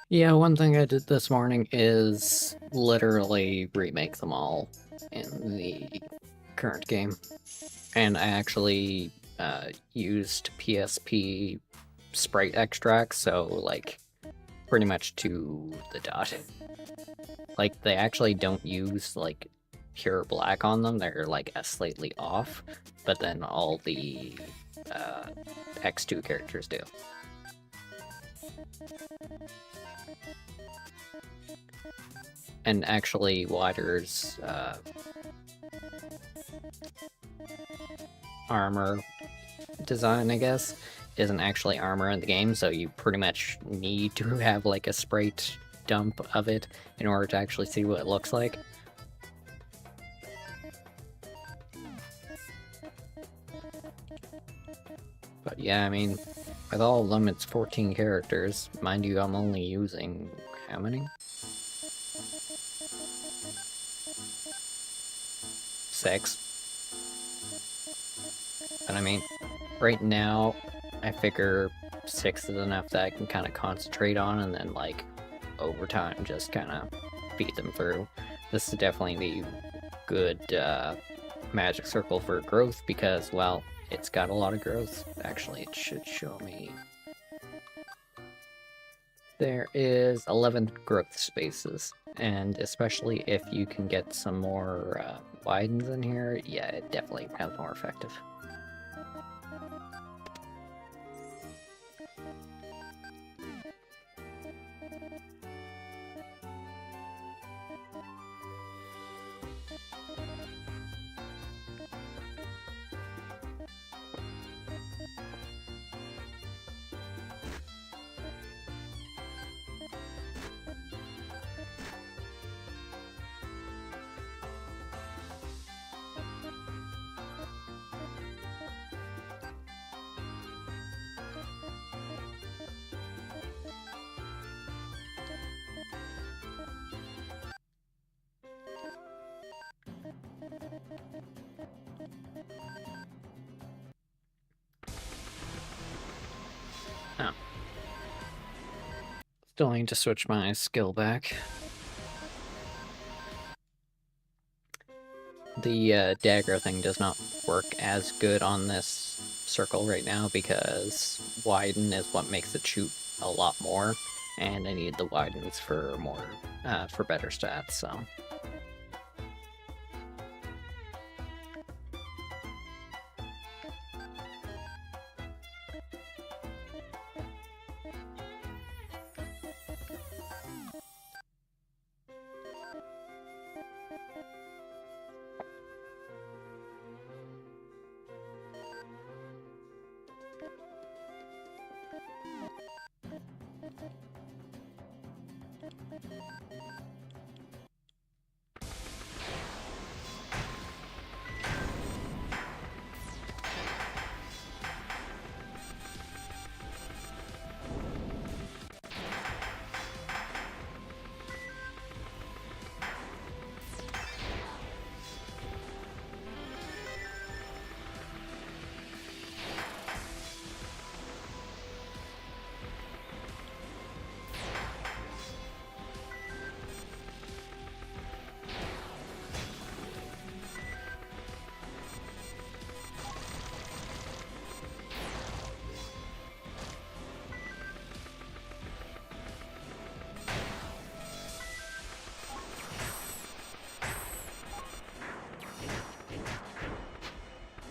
Yeah, one thing I did this morning is literally remake them all in the current game. And I actually used PSP sprite extracts, so like pretty much to the dot. Like they actually don't use like pure black on them, they're like slightly off, but then all the X2 characters do. And actually, Water's armor design, I guess, isn't actually armor in the game, so you pretty much need to have like a sprite dump of it in order to actually see what it looks like. But yeah, I mean, with all of them, it's 14 characters. Mind you, I'm only using how many? 6. But I mean, right now, I figure 6 is enough that I can kind of concentrate on, and then, like, over time, just kind of feed them through. This is definitely the good magic circle for growth, because, well, it's got a lot of growth. Actually, it should show me. There is 11 growth spaces, and especially if you can get some more widens in here, yeah, it definitely becomes more effective. Still need to switch my skill back. The dagger thing does not work as good on this circle right now because widen is what makes it shoot a lot more, and I need the widens for more, for better stats, so.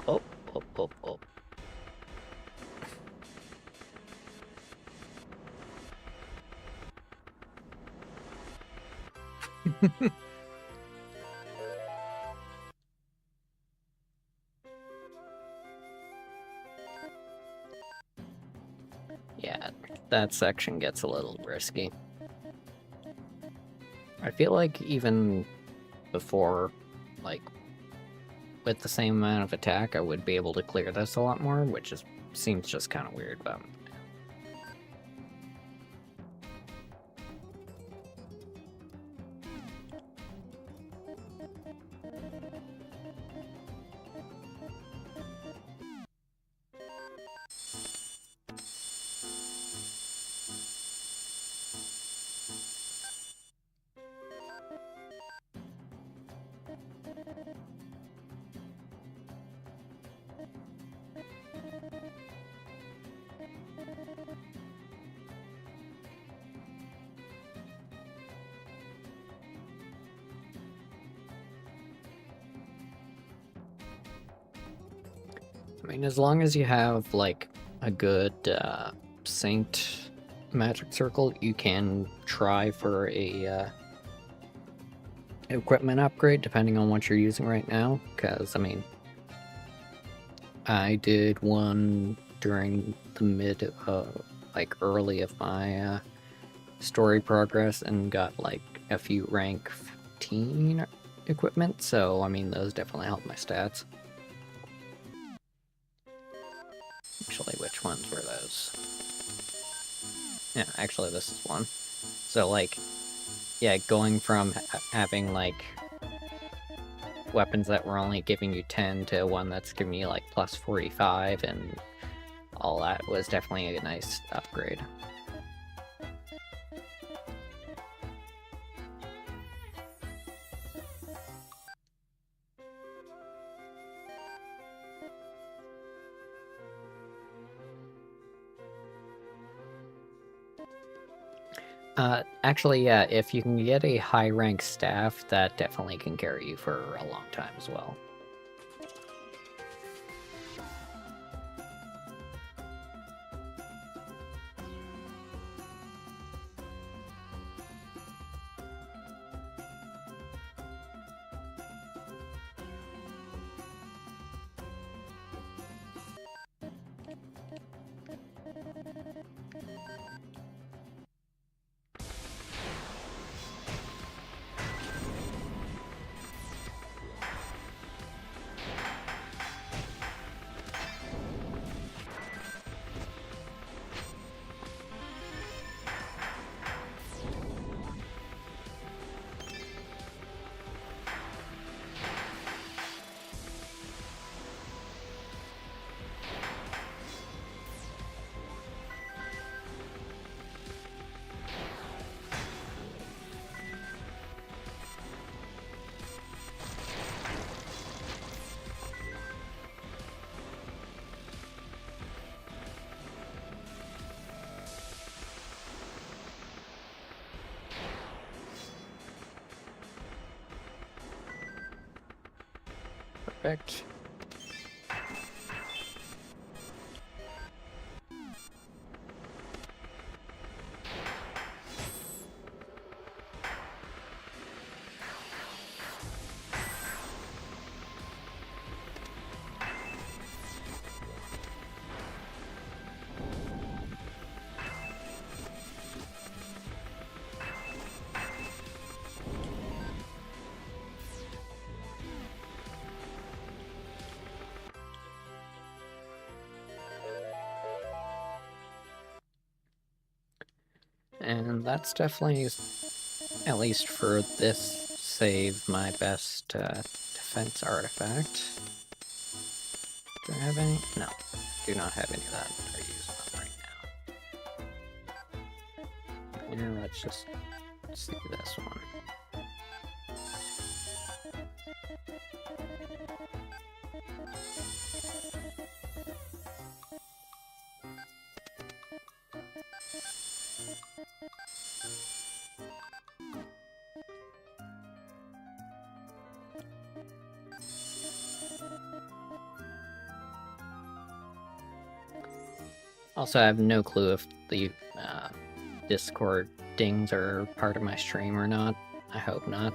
Oh, oh, oh, oh. Yeah, that section gets a little risky. I feel like even before, like, with the same amount of attack, I would be able to clear this a lot more, which seems just kind of weird, but... I mean, as long as you have, like, a good, Saint magic circle, you can try for a, equipment upgrade, depending on what you're using right now, because, I mean, I did one during the like, early of my, story progress, and got, like, a few rank 15 equipment, so, I mean, those definitely help my stats. Actually, which ones were those? Yeah, actually, this is one. So, like, yeah, going from having, like, weapons that were only giving you 10 to one that's giving you, like, plus 45 and all that was definitely a nice upgrade. Actually, yeah, if you can get a high-rank staff, that definitely can carry you for a long time as well. Perfect. And that's definitely, at least for this save, my best defense artifact. Do I have any? No, do not have any of that are using them right now. And let's just see this one. Also, I have no clue if the Discord dings are part of my stream or not. I hope not.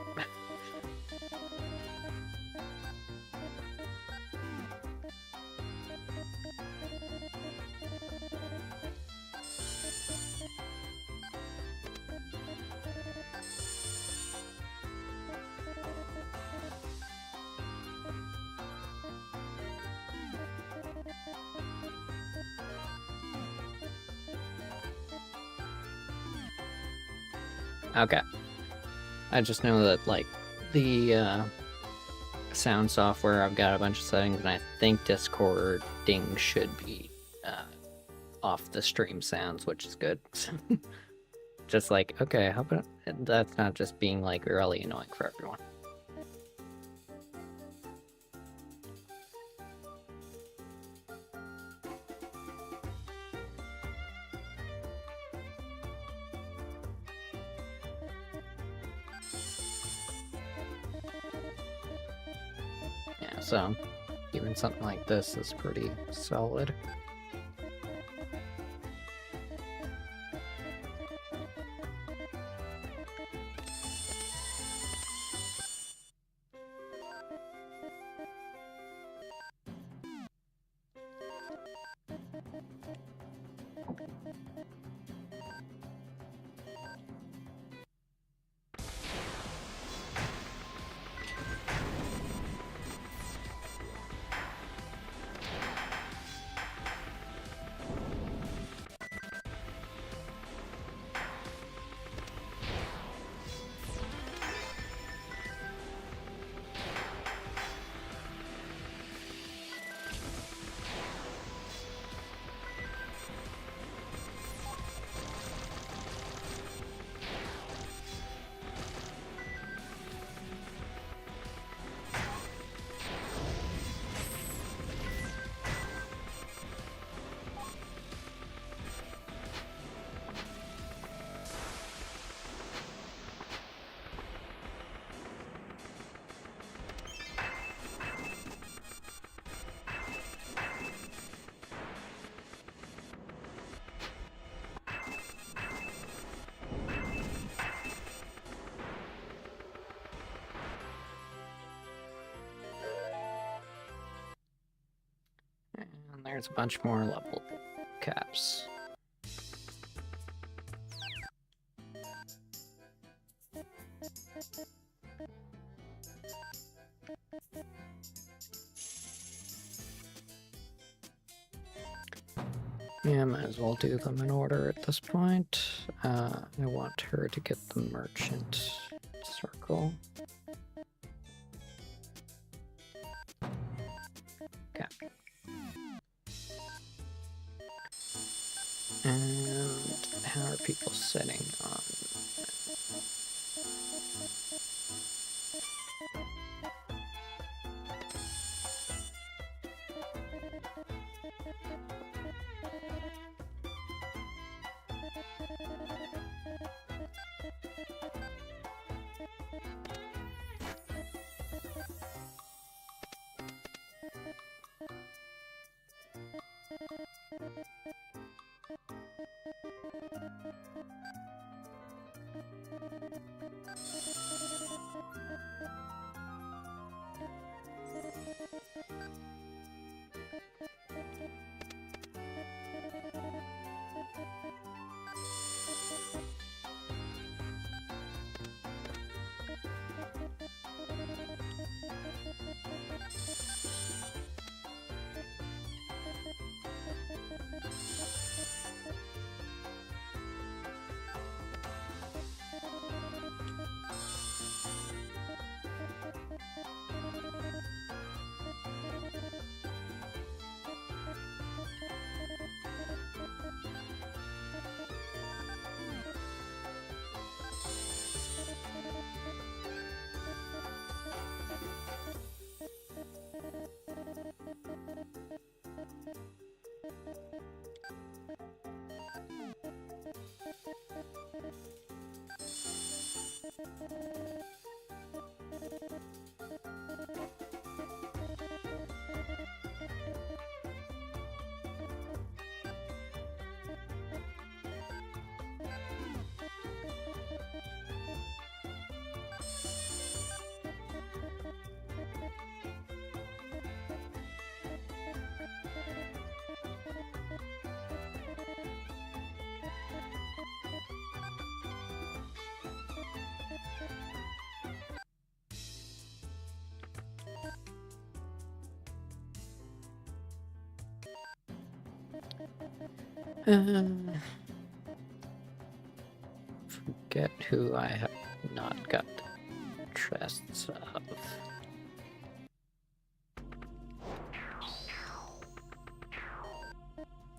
Okay. I just know that, like, the sound software, I've got a bunch of settings, and I think Discord ding should be off the stream sounds, which is good. Just like, okay, how about that's not just being, like, really annoying for everyone. So, even something like this is pretty solid. And there's a bunch more level caps. Yeah, might as well do them in order at this point. I want her to get the merchant circle. Okay. And how are people sitting on? Forget who I have not got the chests of.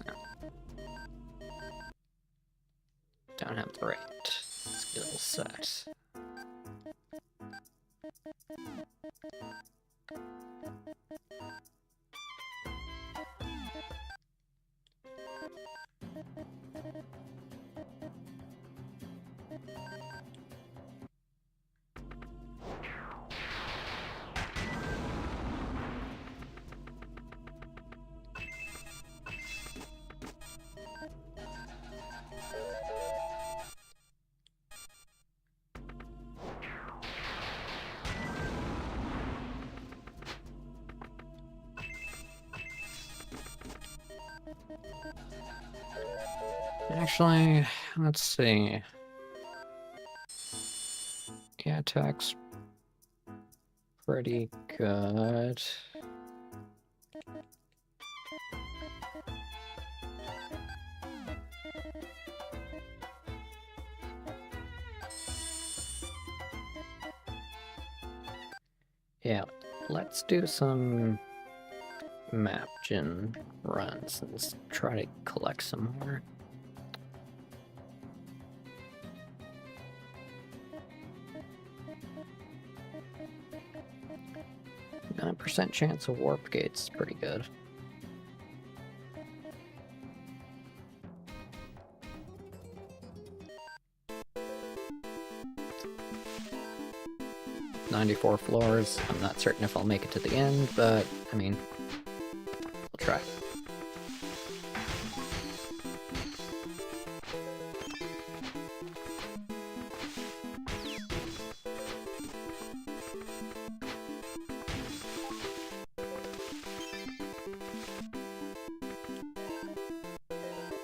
No. Don't have the right skill set. Actually, let's see. Yeah, attack's pretty good. Yeah, let's do some map gen runs and try to collect some more. 9% chance of warp gates is pretty good. "94 floors. I'm not certain if I'll make it to the end, but, I mean, we'll try.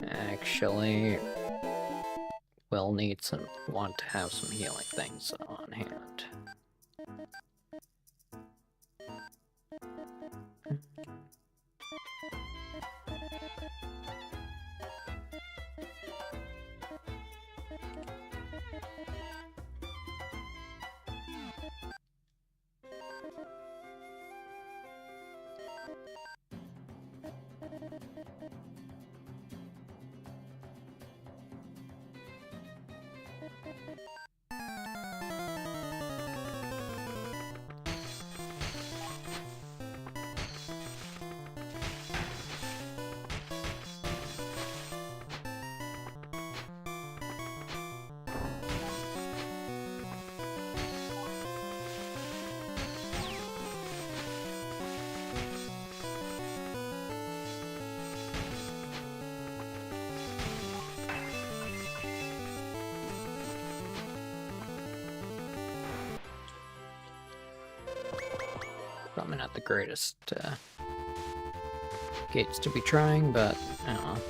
Actually, we'll want to have some healing things on hand. Probably not the greatest gates to be trying, but I don't know.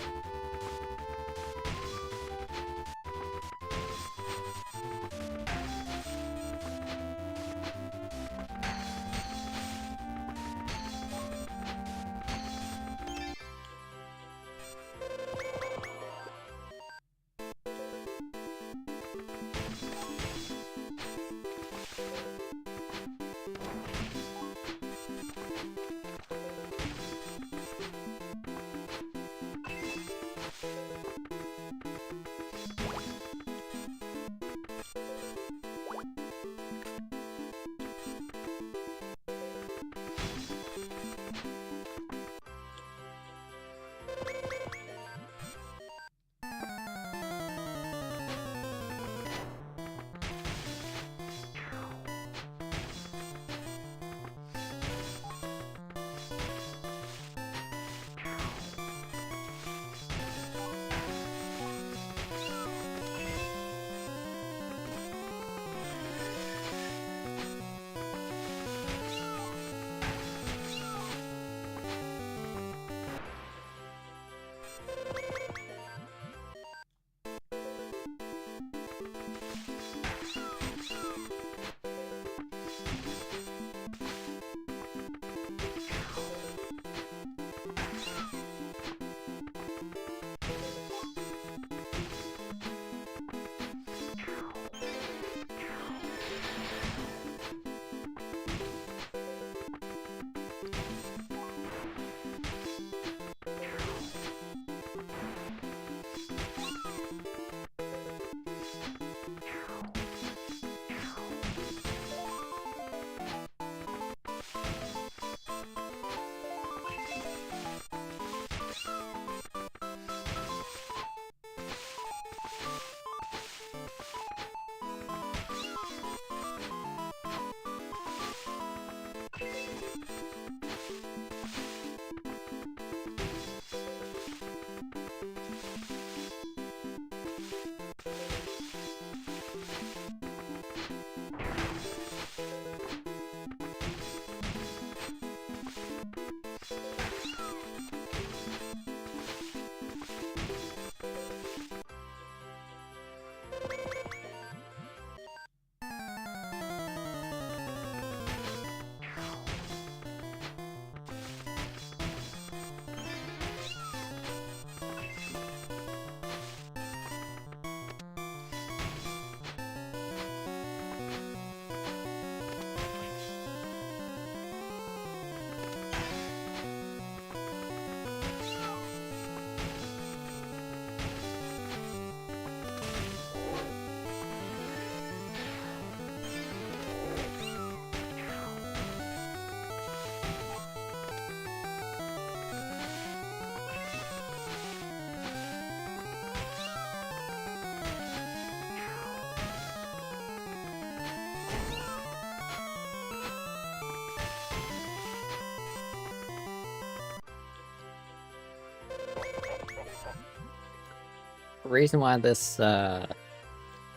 reason why this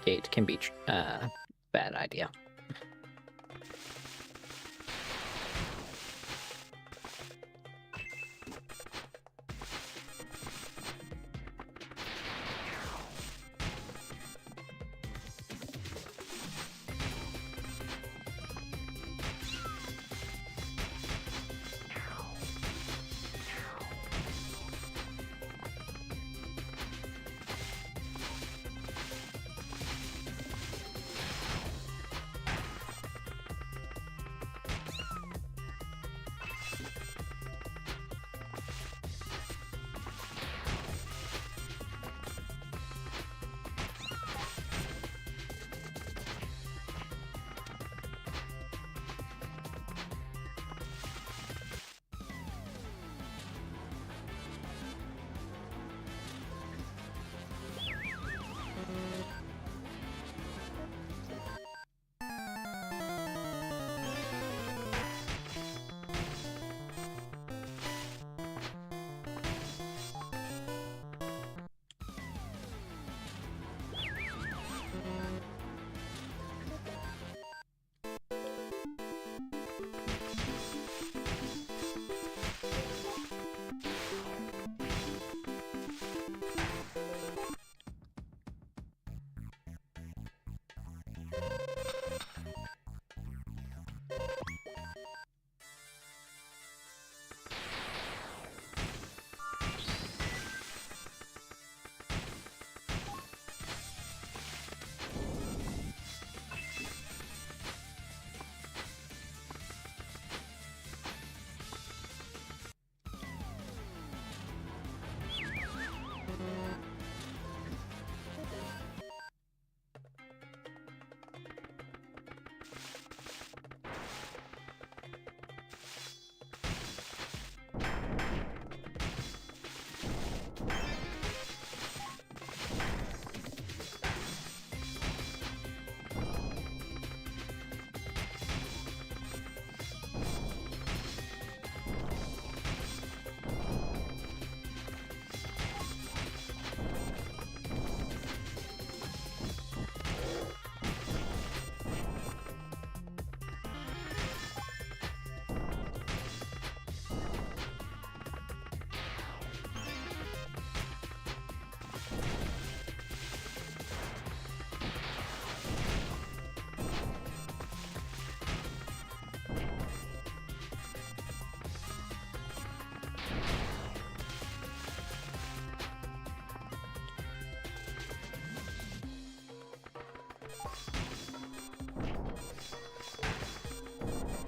gate can be bad idea.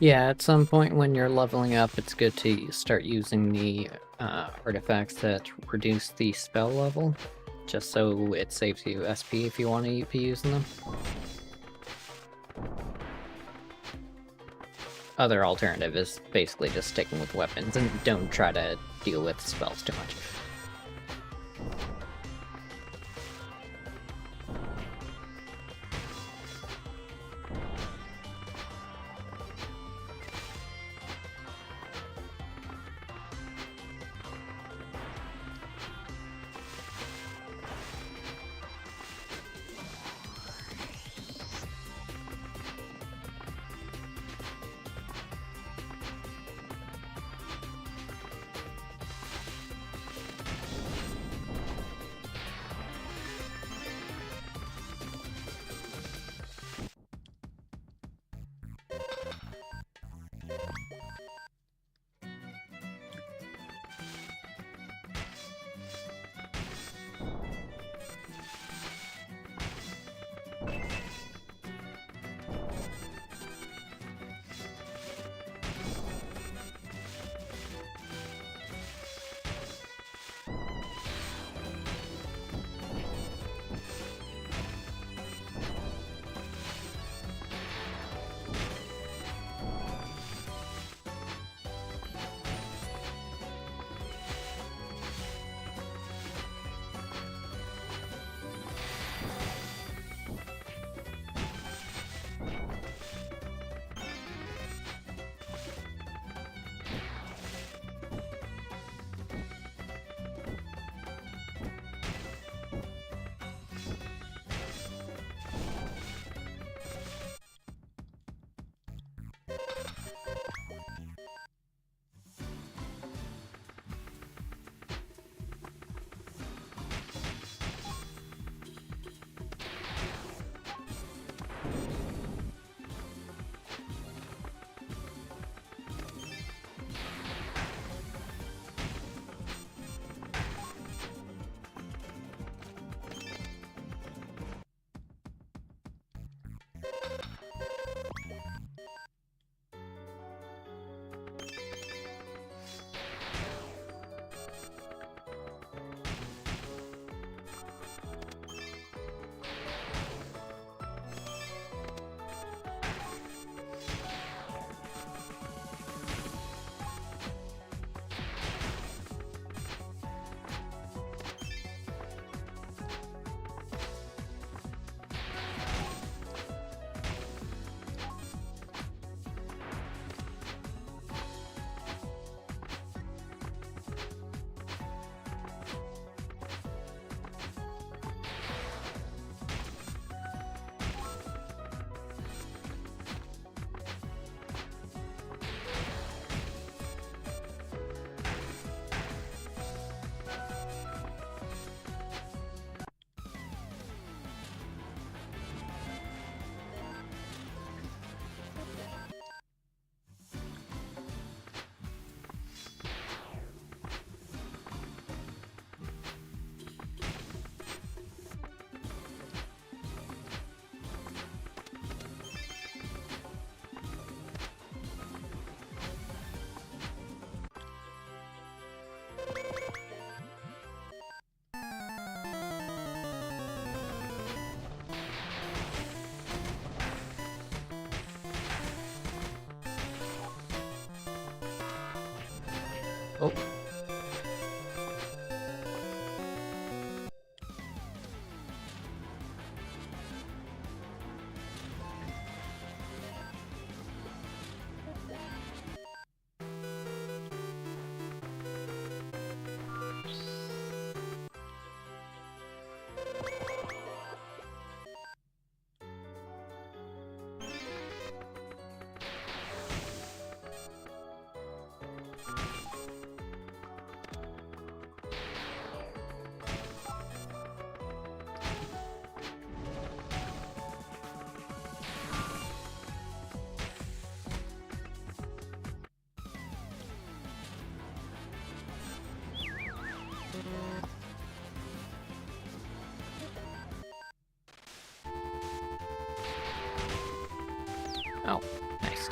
Yeah, at some point when you're leveling up, it's good to start using the artifacts that reduce the spell level, just so it saves you SP if you want to be using them. Other alternative is basically just sticking with weapons and don't try to deal with spells too much. Oh. Oh, nice.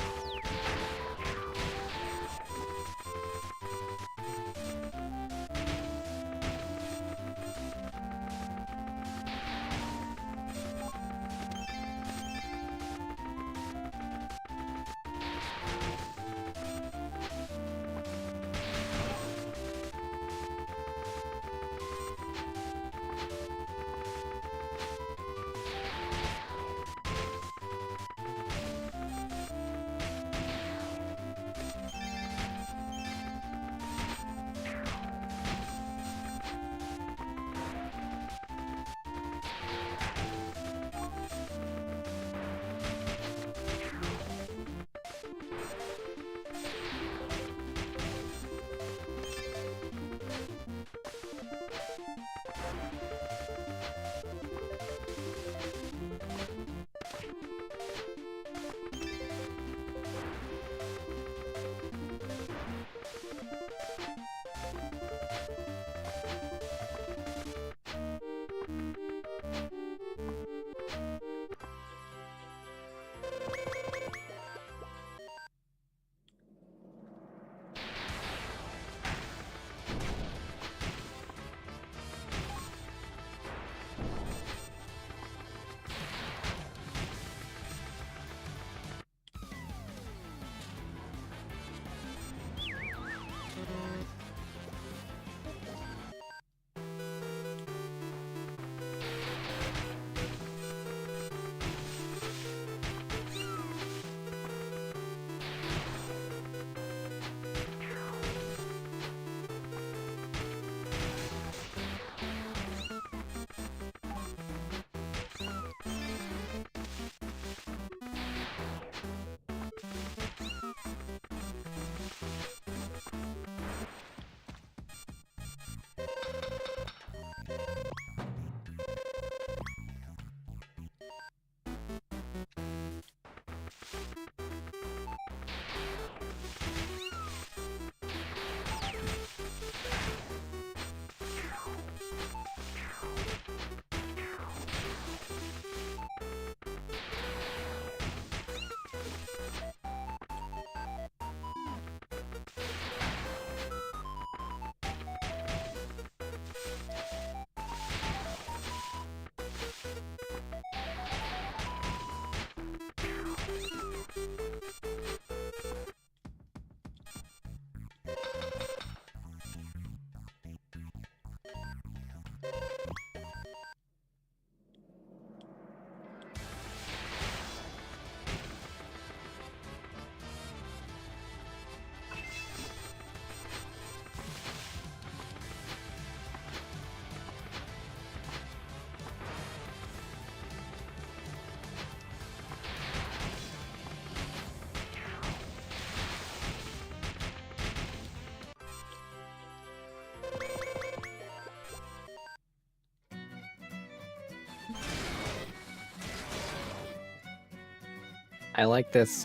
I like this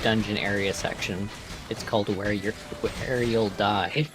dungeon area section. It's called where you'll die.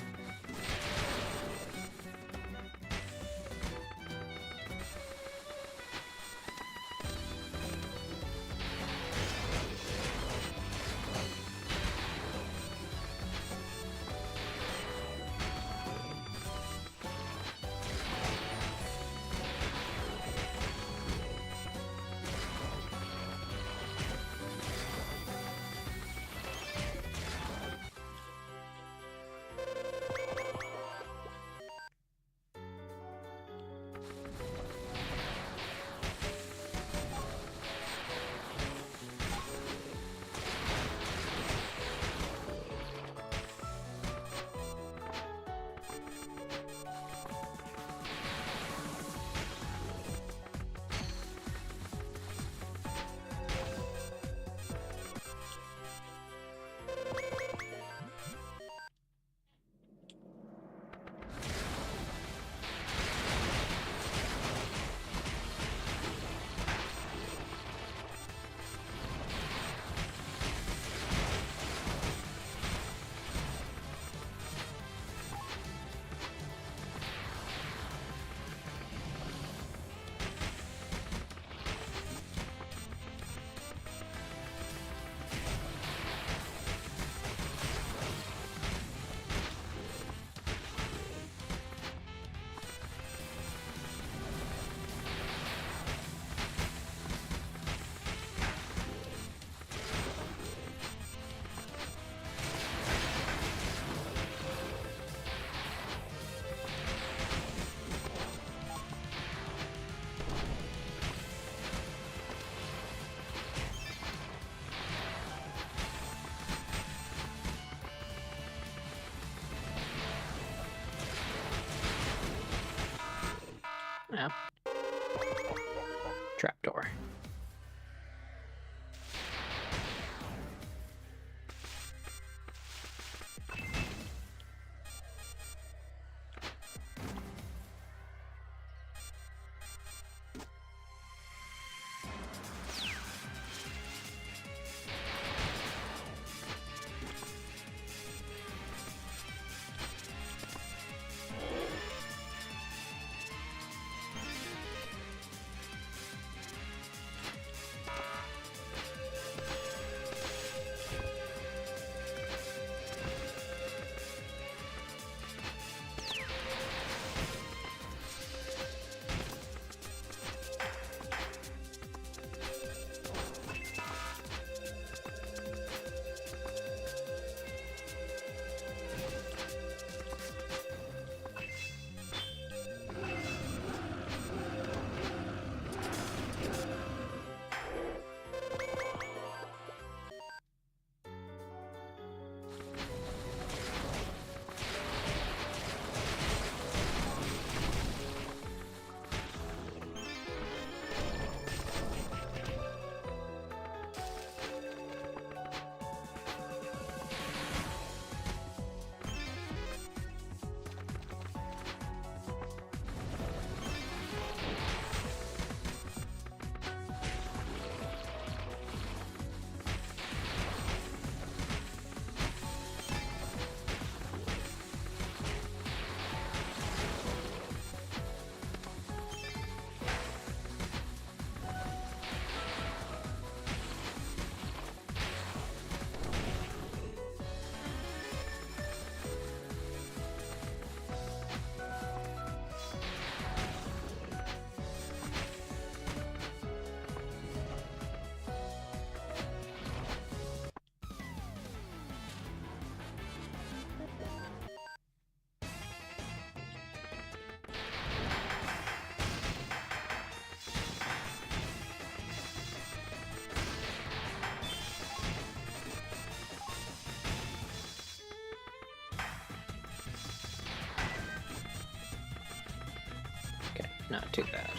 Not too bad.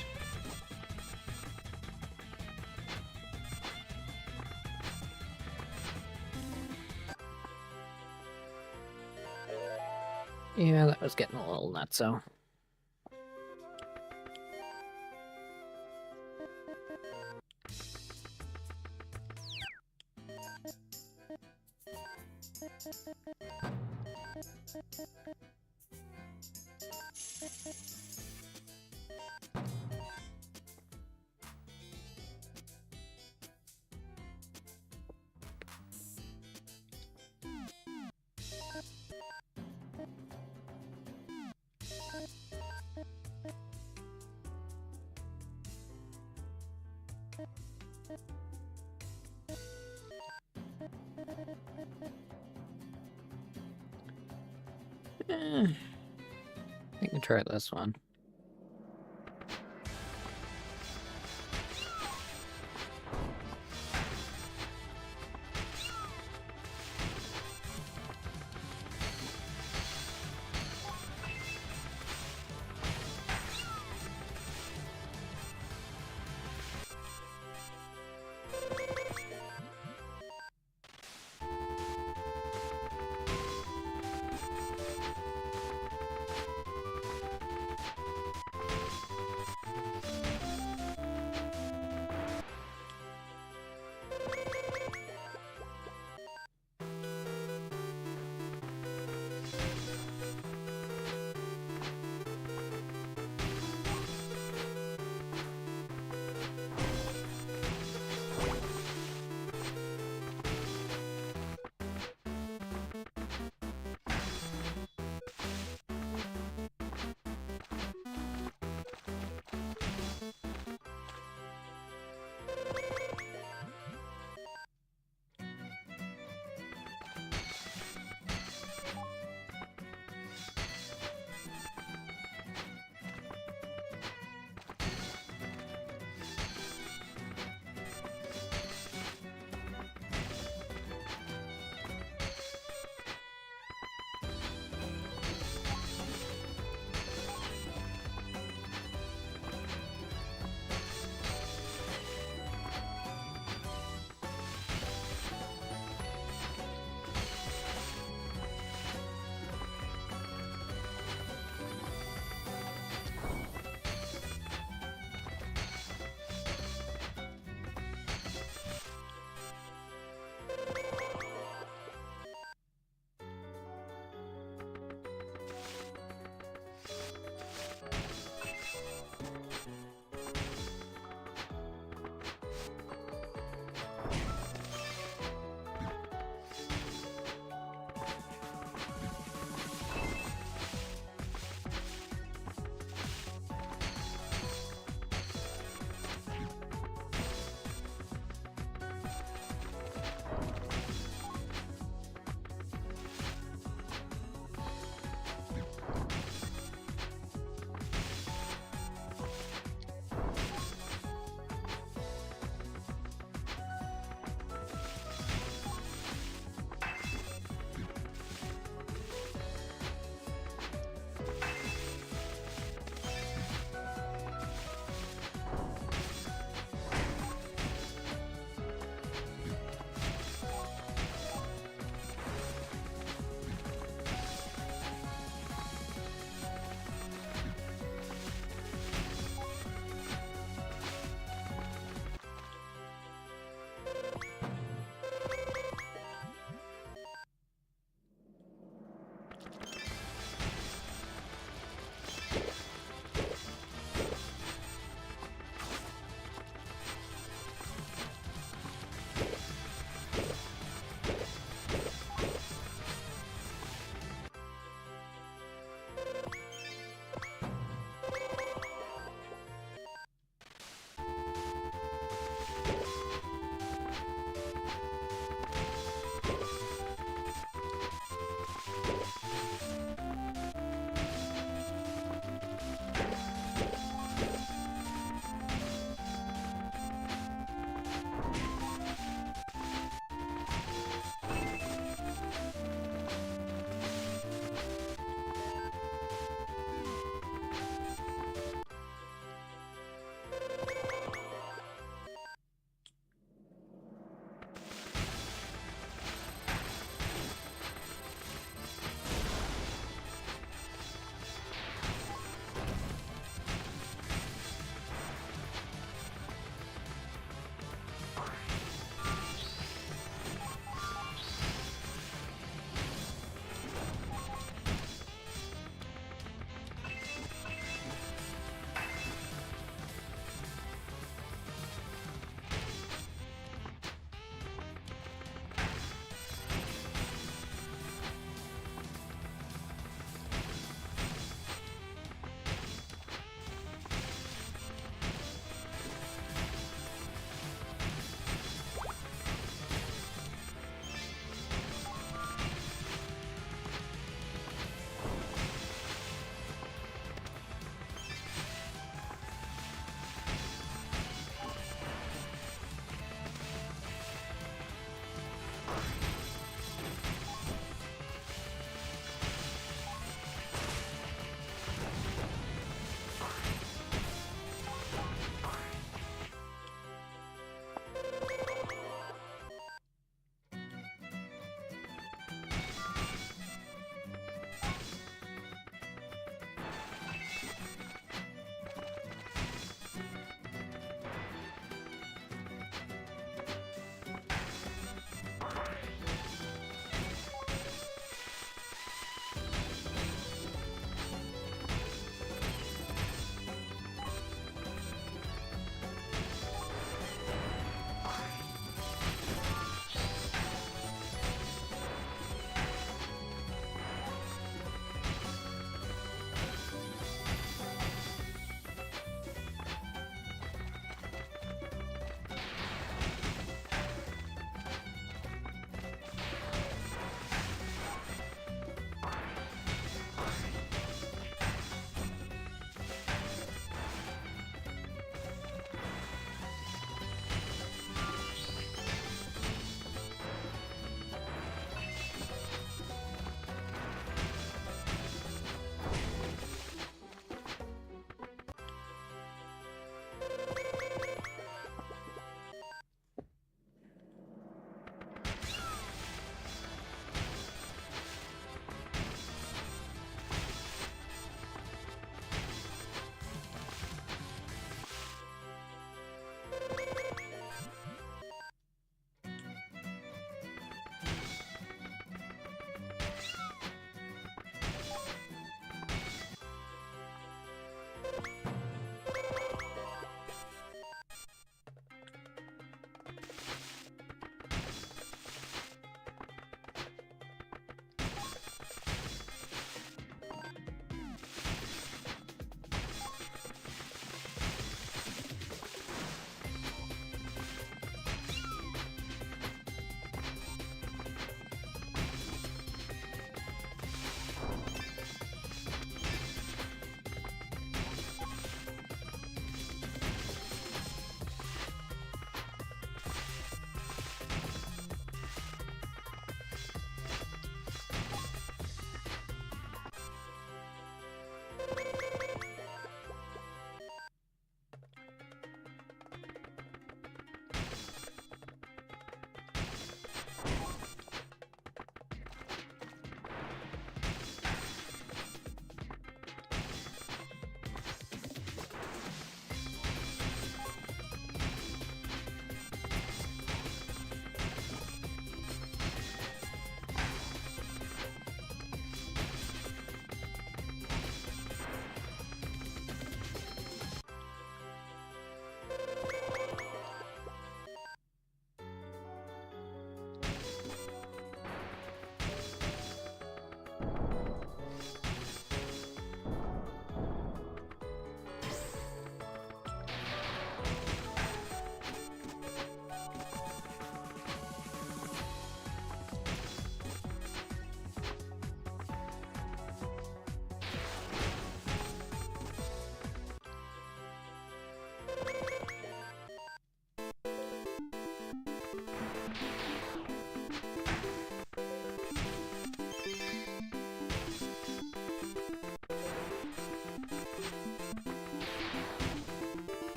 Yeah, that was getting a little nutso. I can try this one.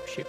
Shoot.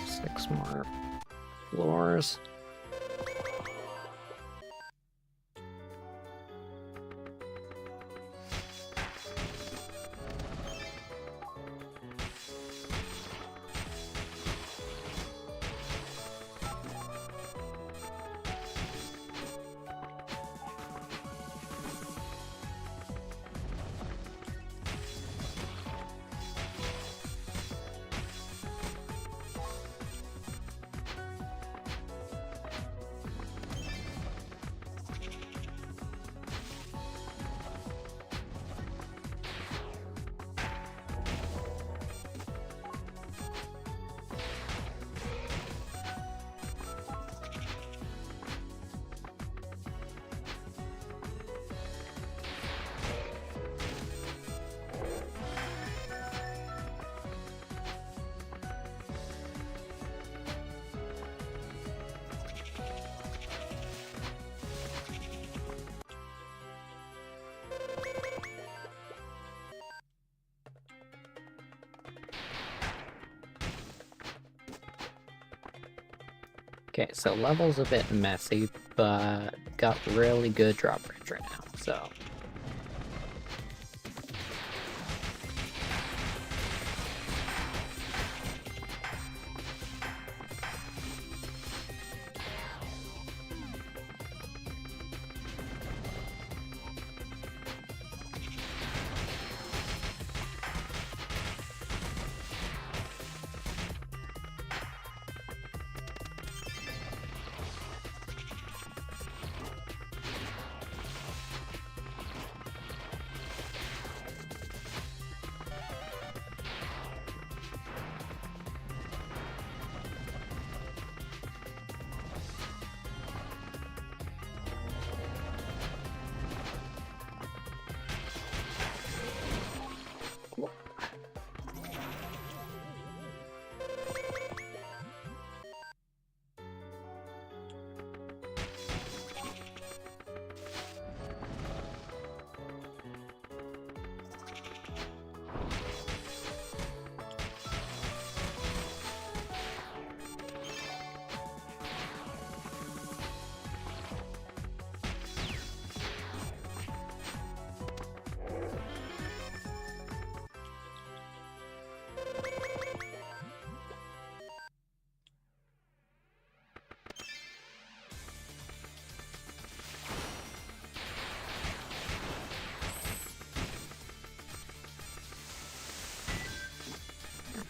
Six more floors. Okay, so level's a bit messy, but got really good drop range right now, so...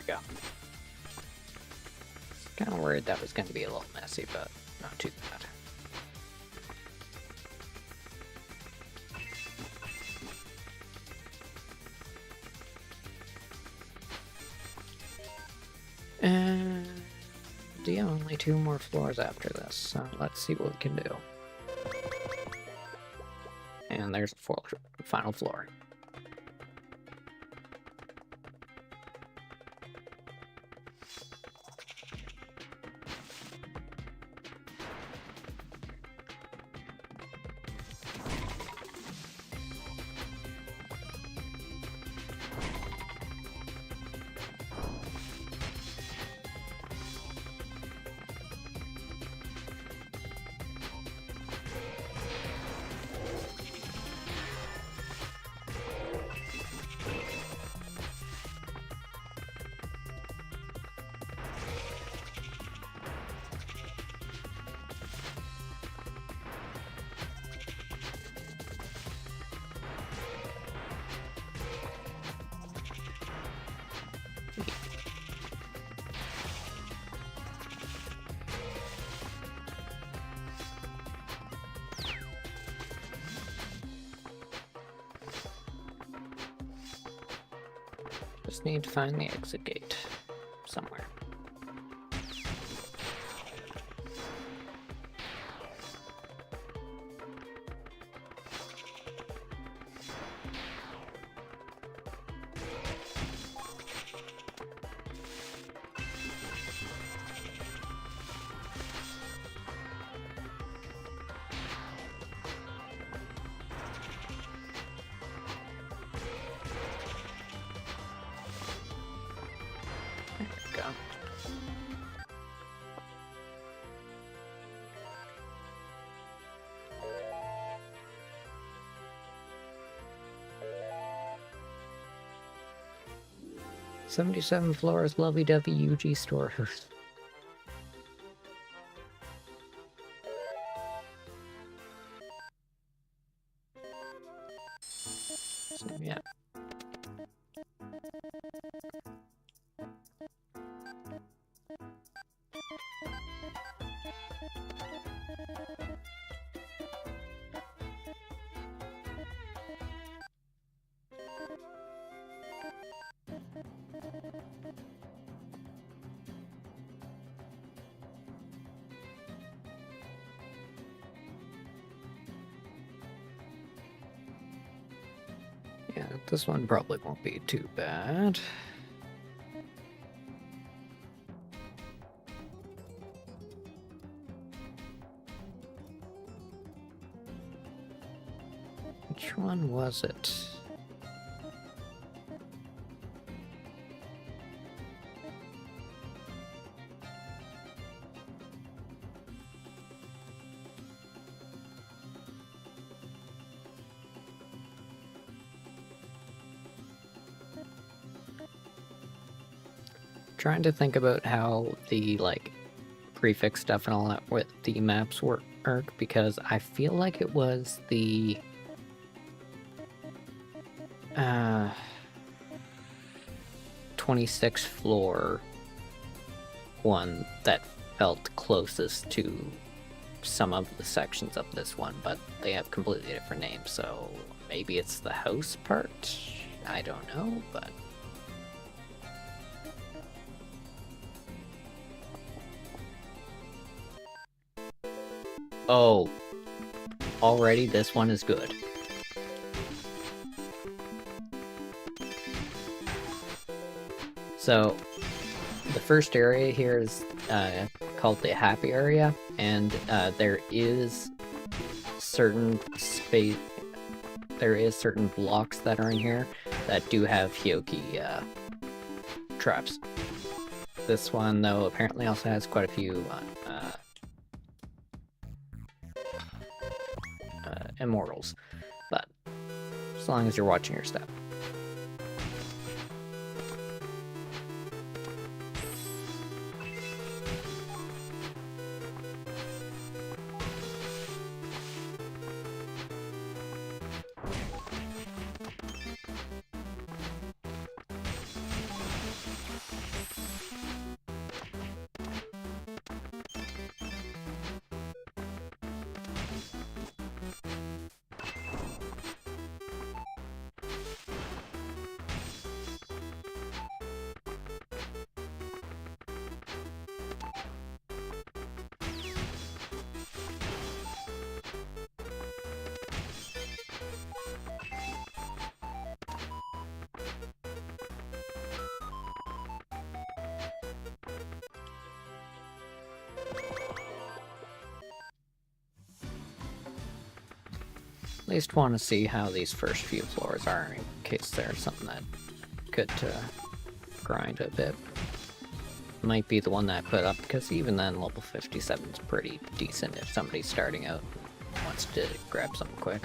Go. Kind of worried that was going to be a little messy, but not too bad. And yeah, only 2 more floors after this, so let's see what we can do. And there's the final floor. Just need to find the exit gate somewhere. There we go. "77 floors, lovey-dovey UG storehouse." So, yeah. Yeah, this one probably won't be too bad. Which one was it? trying to think about how the, like, prefix stuff and all that with the maps work, because I feel like it was the... 26th floor one that felt closest to some of the sections of this one, but they have completely different names, so maybe it's the house part? I don't know, but... Oh, already this one is good. So, the first area here is called the happy area, and there is certain blocks that are in here that do have Hyoki traps. This one, though, apparently also has quite a few immortals, but as long as you're watching your step. At least want to see how these first few floors are in case there's something that could grind a bit. Might be the one that I put up, because even then level 57 is pretty decent if somebody's starting out and wants to grab something quick.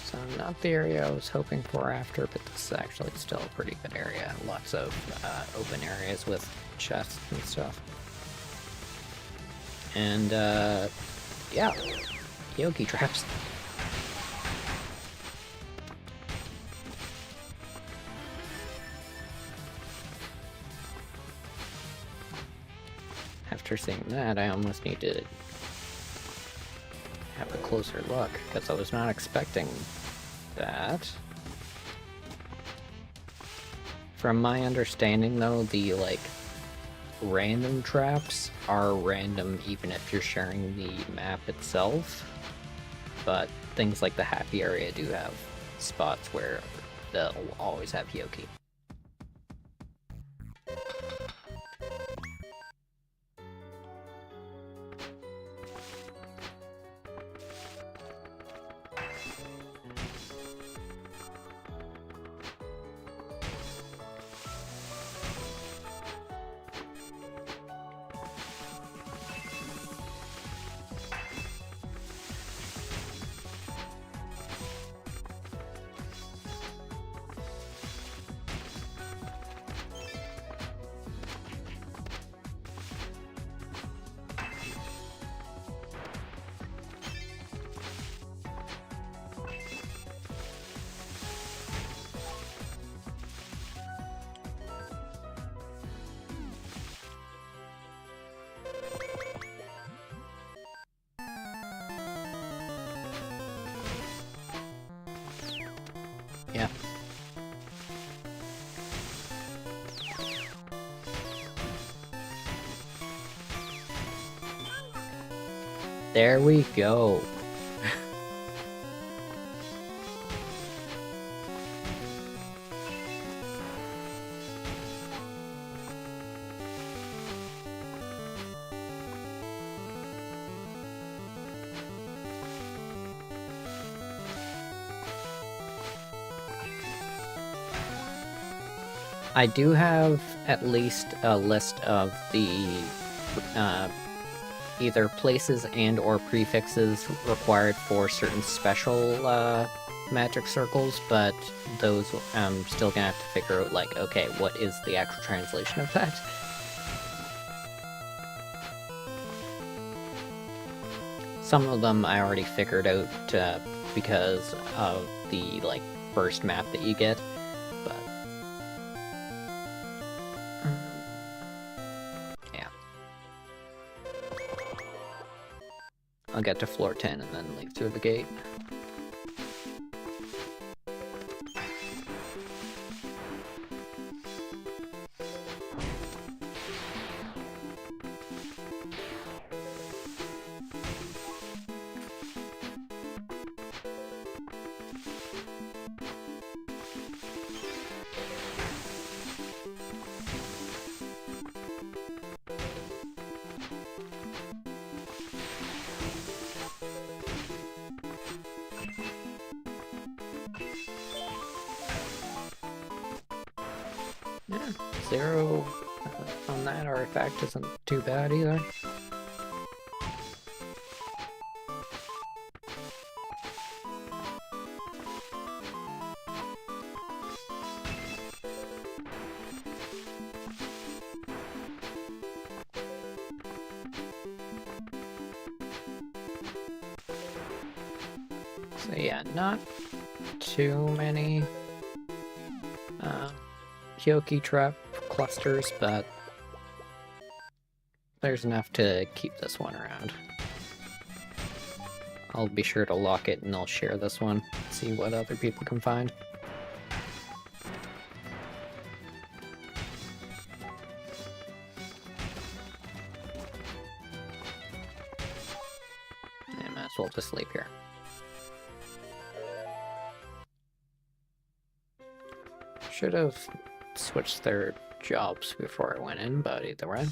So not the area I was hoping for after, but this is actually still a pretty good area. Lots of open areas with chests and stuff. And yeah, Hyoki traps. After seeing that, I almost need to have a closer look, because I was not expecting that. From my understanding, though, the, like, random traps are random even if you're sharing the map itself, but things like the happy area do have spots where they'll always have Hyoki. Yeah. There we go. I do have at least a list of the either places and or prefixes required for certain special magic circles, but those I'm still gonna have to figure out, like, okay, what is the actual translation of that? Some of them I already figured out because of the, like, first map that you get, but... yeah. I'll get to floor 10 and then leave through the gate. Yeah, 0 on that artifact isn't too bad either. So yeah, not too many Hyoki trap clusters, but there's enough to keep this one around. I'll be sure to lock it and I'll share this one, see what other people can find. I might as well just sleep here. Should have switched their jobs before I went in, but either way.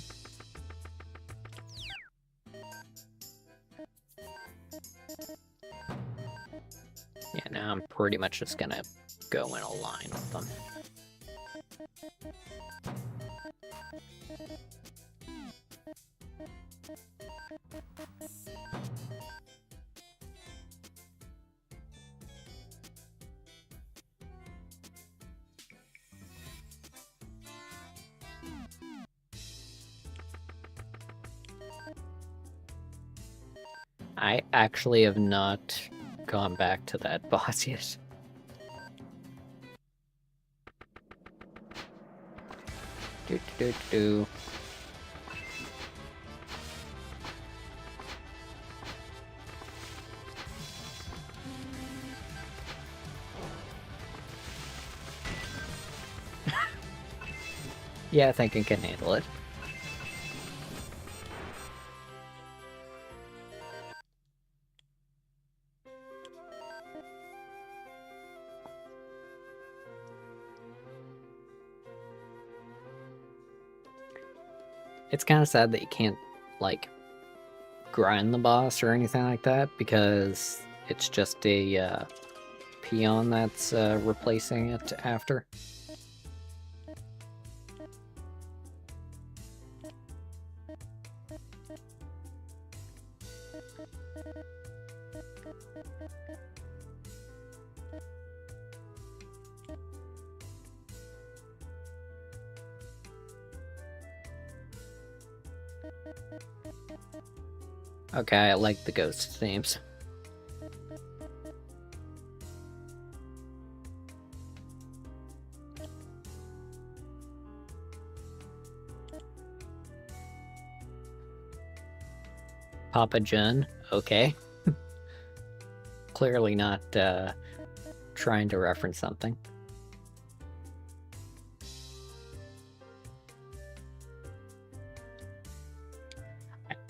Yeah, now I'm pretty much just gonna go in a line with them. I actually have not gone back to that boss yet. Do. Yeah, I think I can handle it. It's kind of sad that you can't, like, grind the boss or anything like that, because it's just a peon that's replacing it after. Okay, I like the ghost themes. Papa Jun, okay. Clearly not trying to reference something.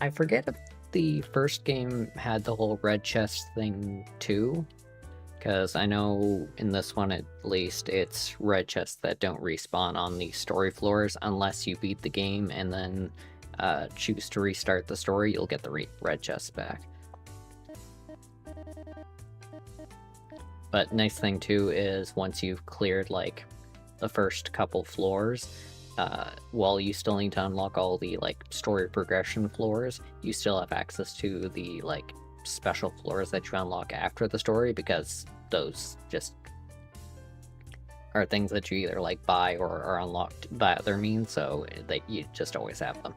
I forget if the first game had the whole red chest thing too, because I know in this one at least it's red chests that don't respawn on the story floors unless you beat the game and then choose to restart the story. You'll get the red chests back. But nice thing too is once you've cleared like the first couple floors, while you still need to unlock all the like story progression floors, you still have access to the like special floors that you unlock after the story, because those just are things that you either like buy or are unlocked by other means, so that you just always have them.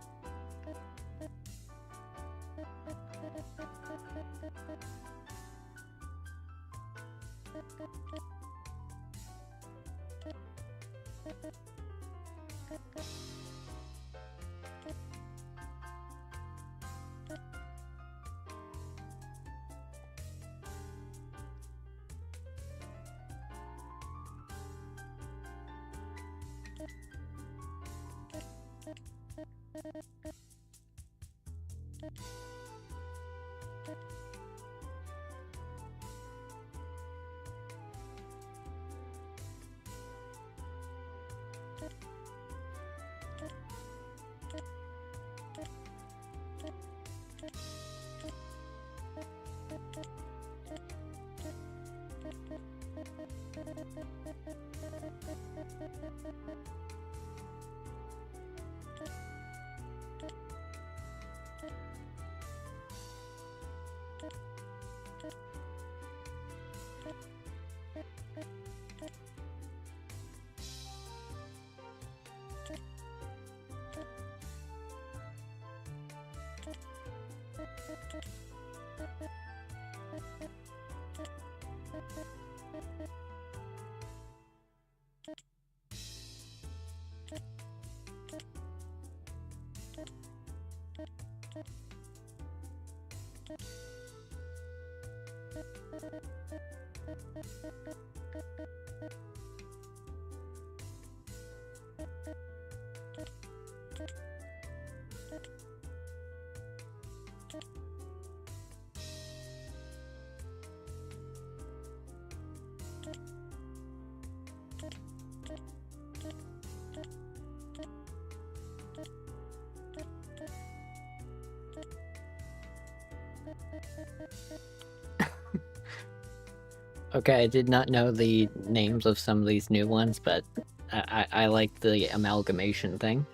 Okay, I did not know the names of some of these new ones, but I like the amalgamation thing.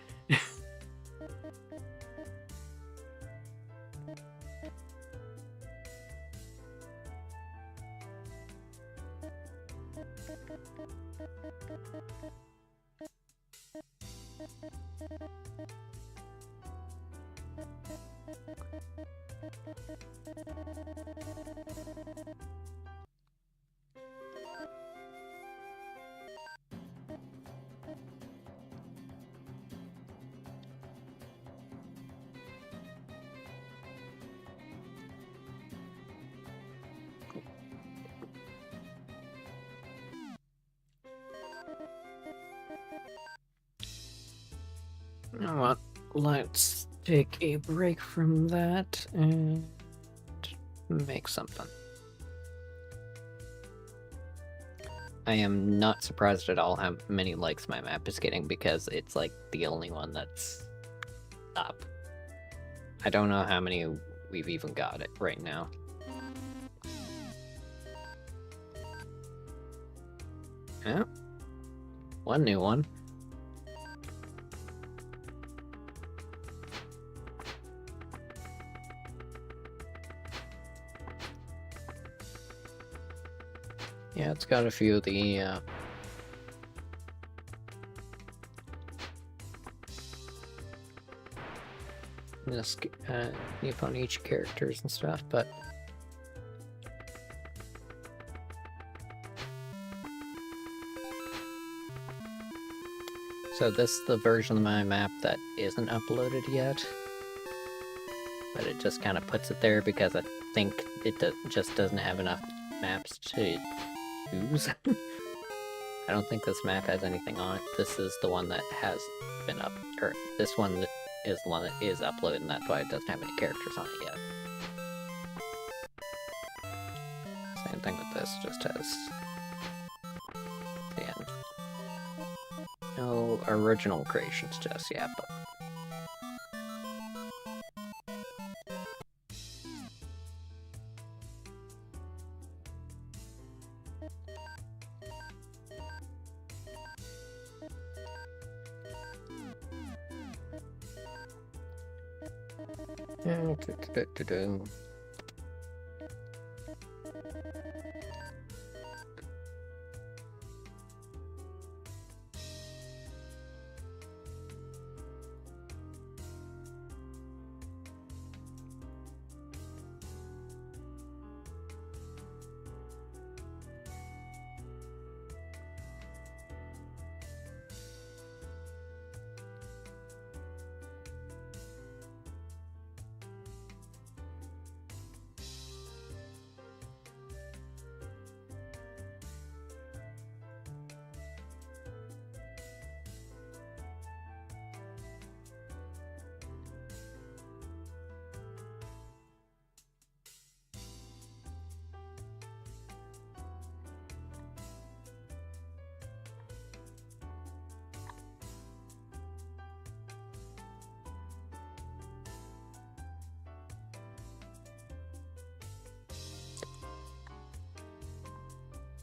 You know what? Let's take a break from that and make something. I am not surprised at all how many likes my map is getting, because it's like the only one that's up. I don't know how many we've even got it right now. Yeah. One new one. Yeah, it's got a few of the Nippon Ichi characters and stuff, but so this is the version of my map that isn't uploaded yet, but it just kind of puts it there because I think it just doesn't have enough maps to use. I don't think this map has anything on it. This is the one that has been up, or this one is the one that is uploaded, and that's why it doesn't have any characters on it yet. Same thing with this, just has the end. No original creations just yet, but Do-do-do-do-do.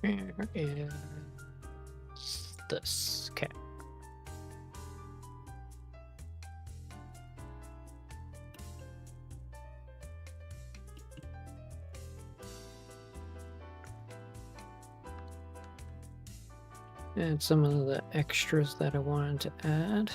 Where is this? Okay. Add some of the extras that I wanted to add.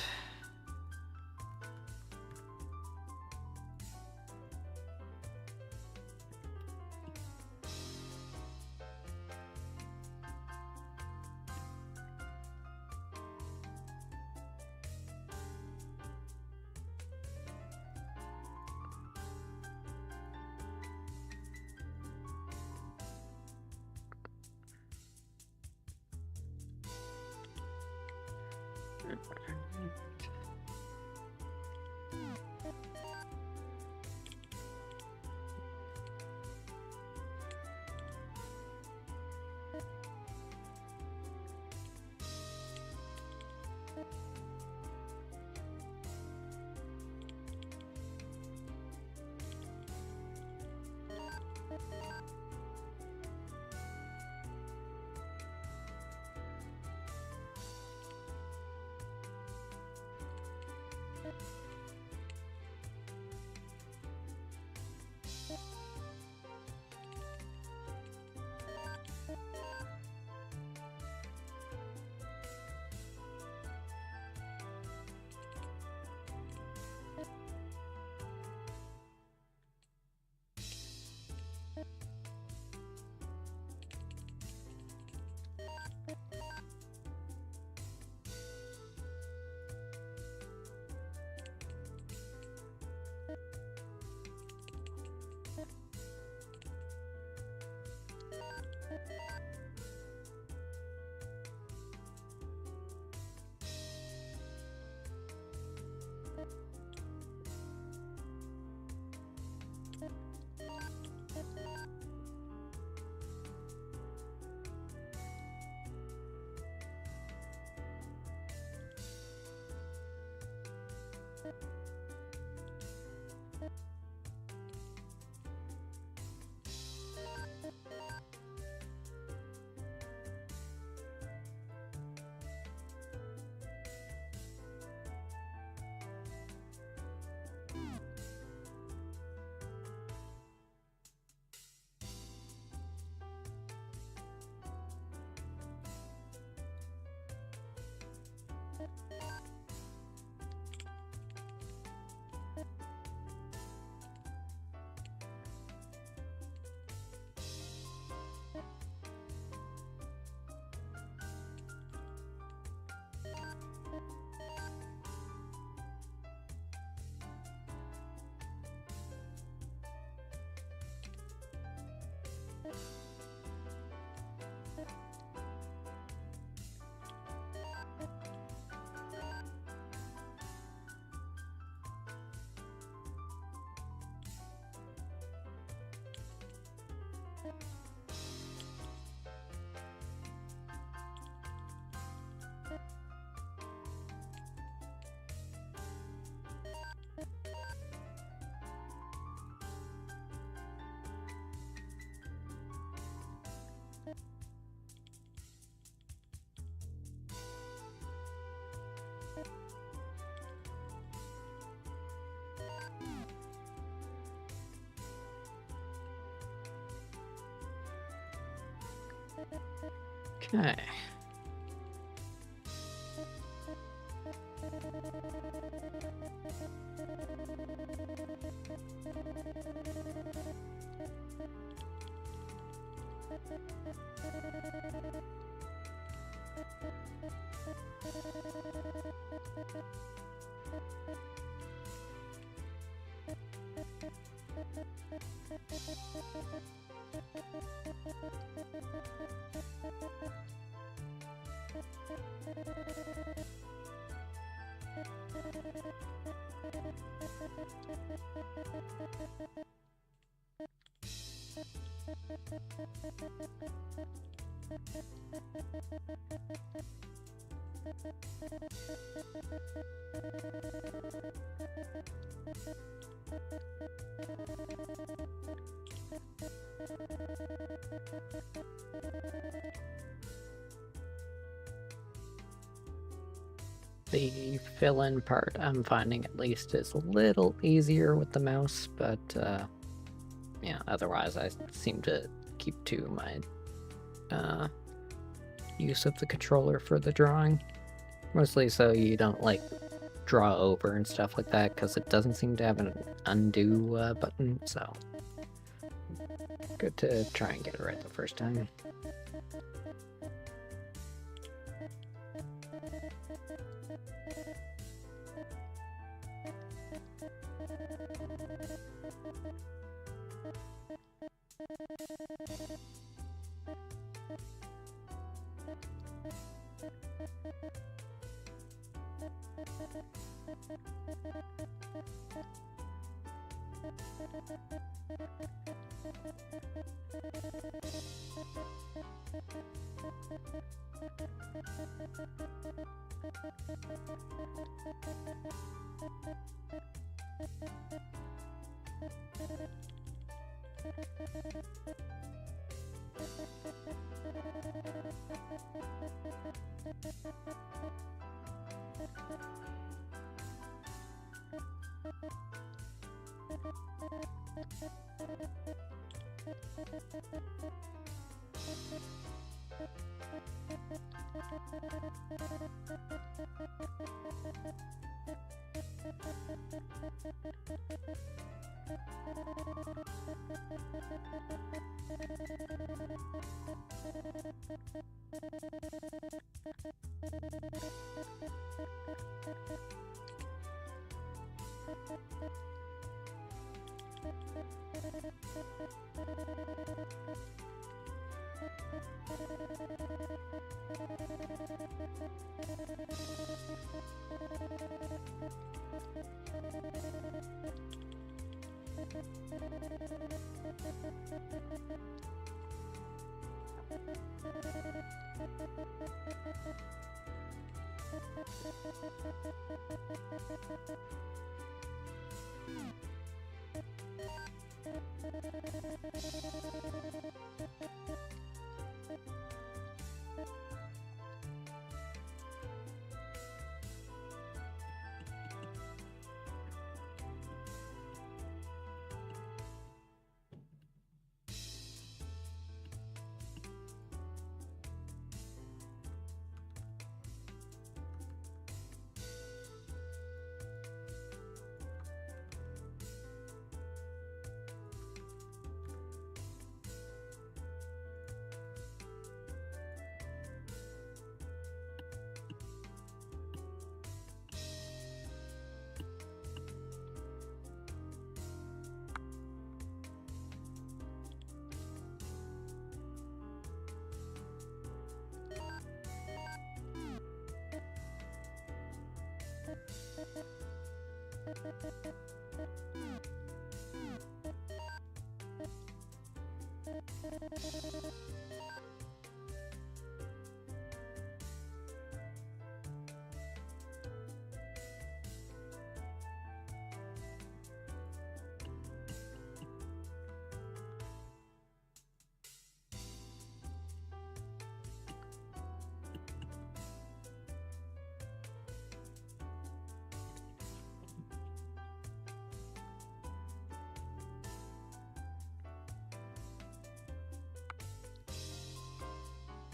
Okay. The fill-in part, I'm finding at least, is a little easier with the mouse, but yeah, otherwise I seem to keep to my use of the controller for the drawing. Mostly so you don't, like, draw over and stuff like that, because it doesn't seem to have an undo button, so good to try and get it right the first time.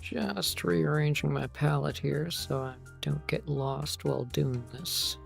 Just rearranging my palette here so I don't get lost while doing this.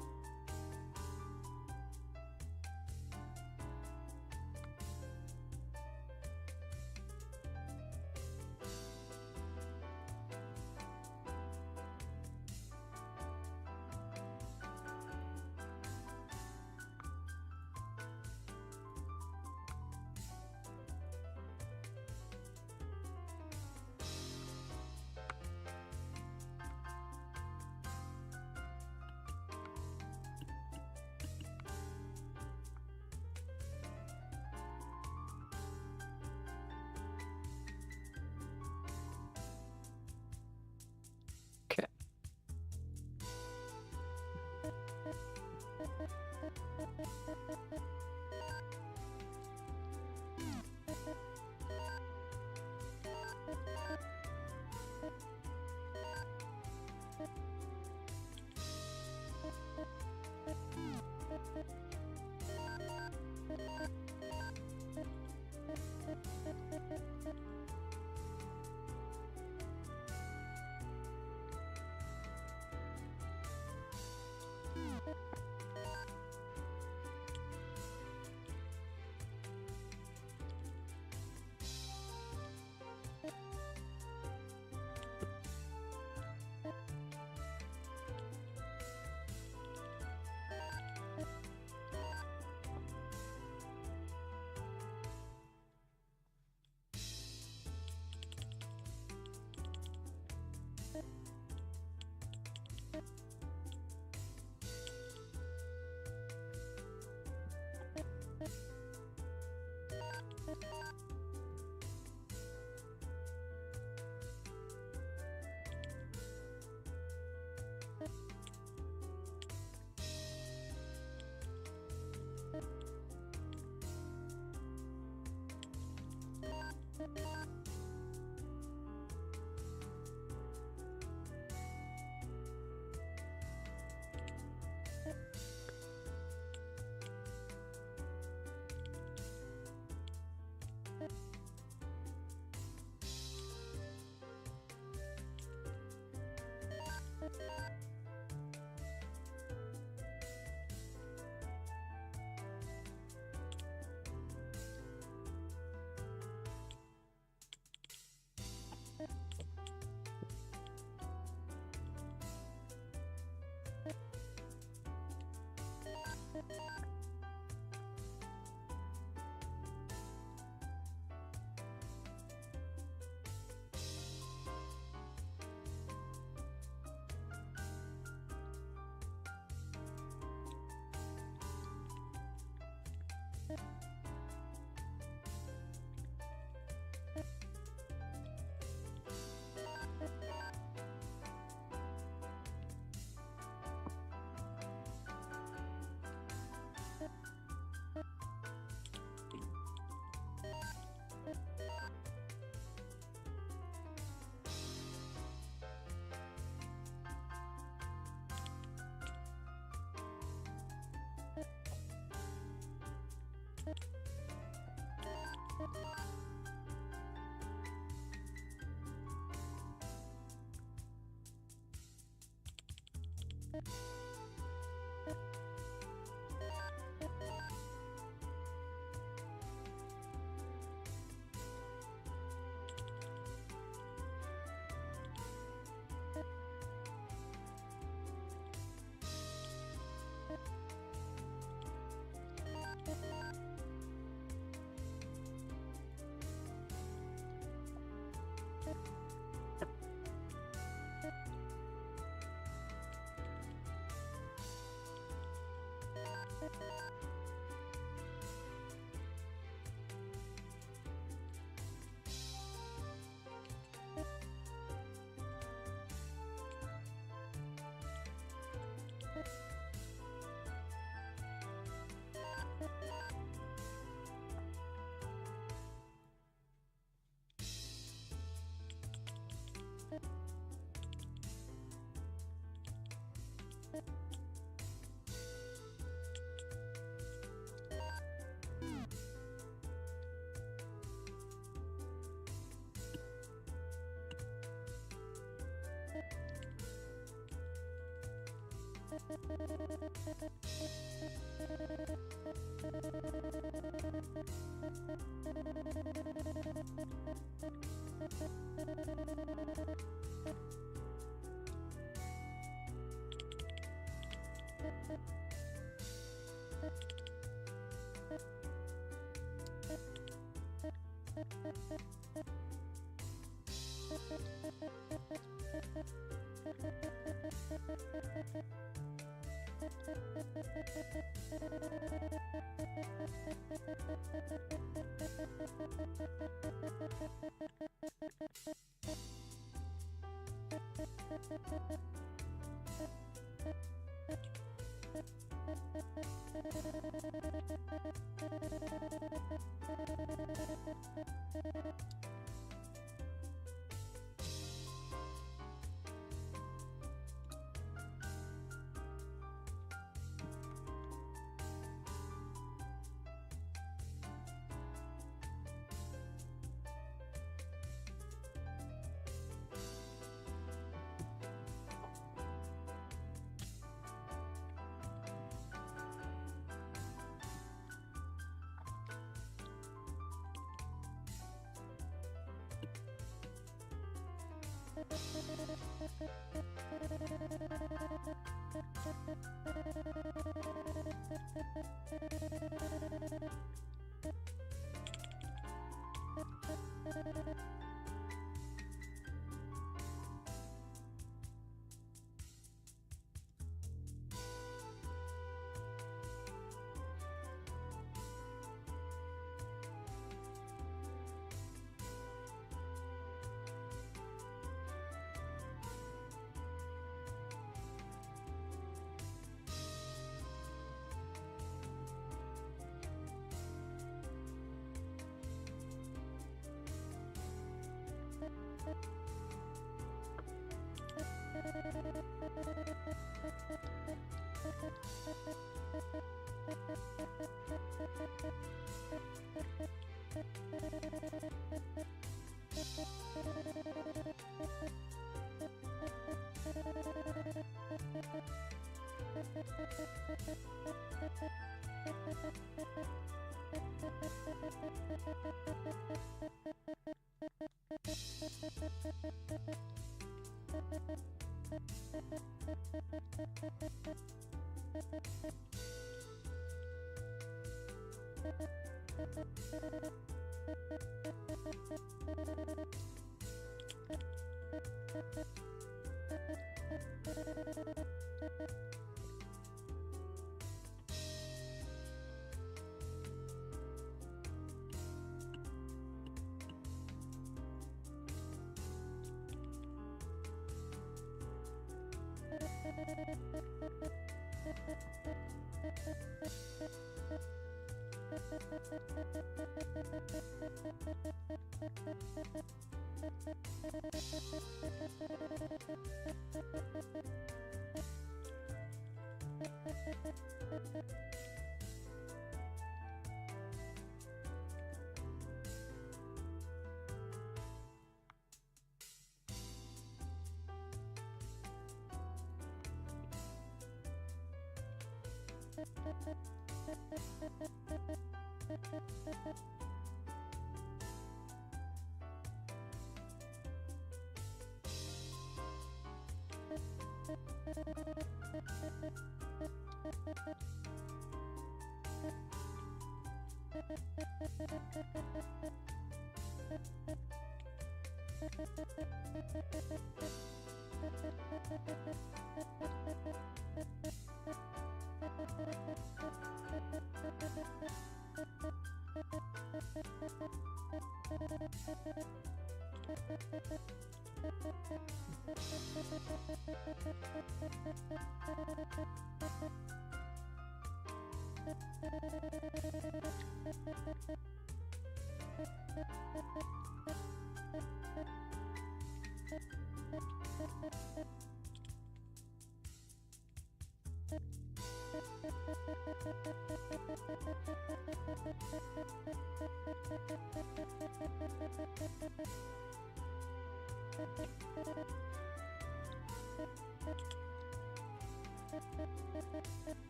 Okay.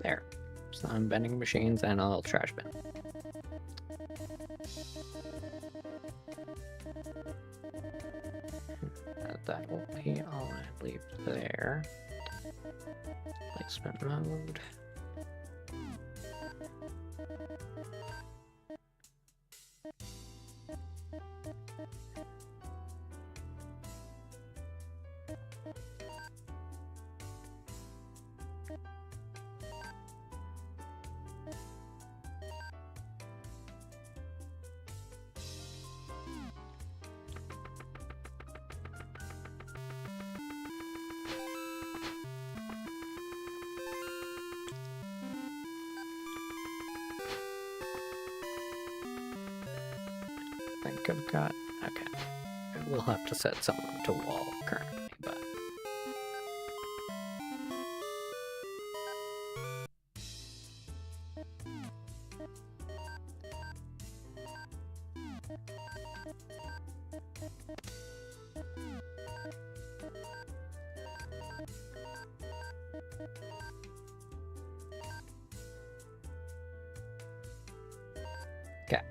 There. Some vending machines and a little trash bin. That will be all I leave there. Placement mode. I think I've got... okay. We'll have to set some to wall currently, but... okay.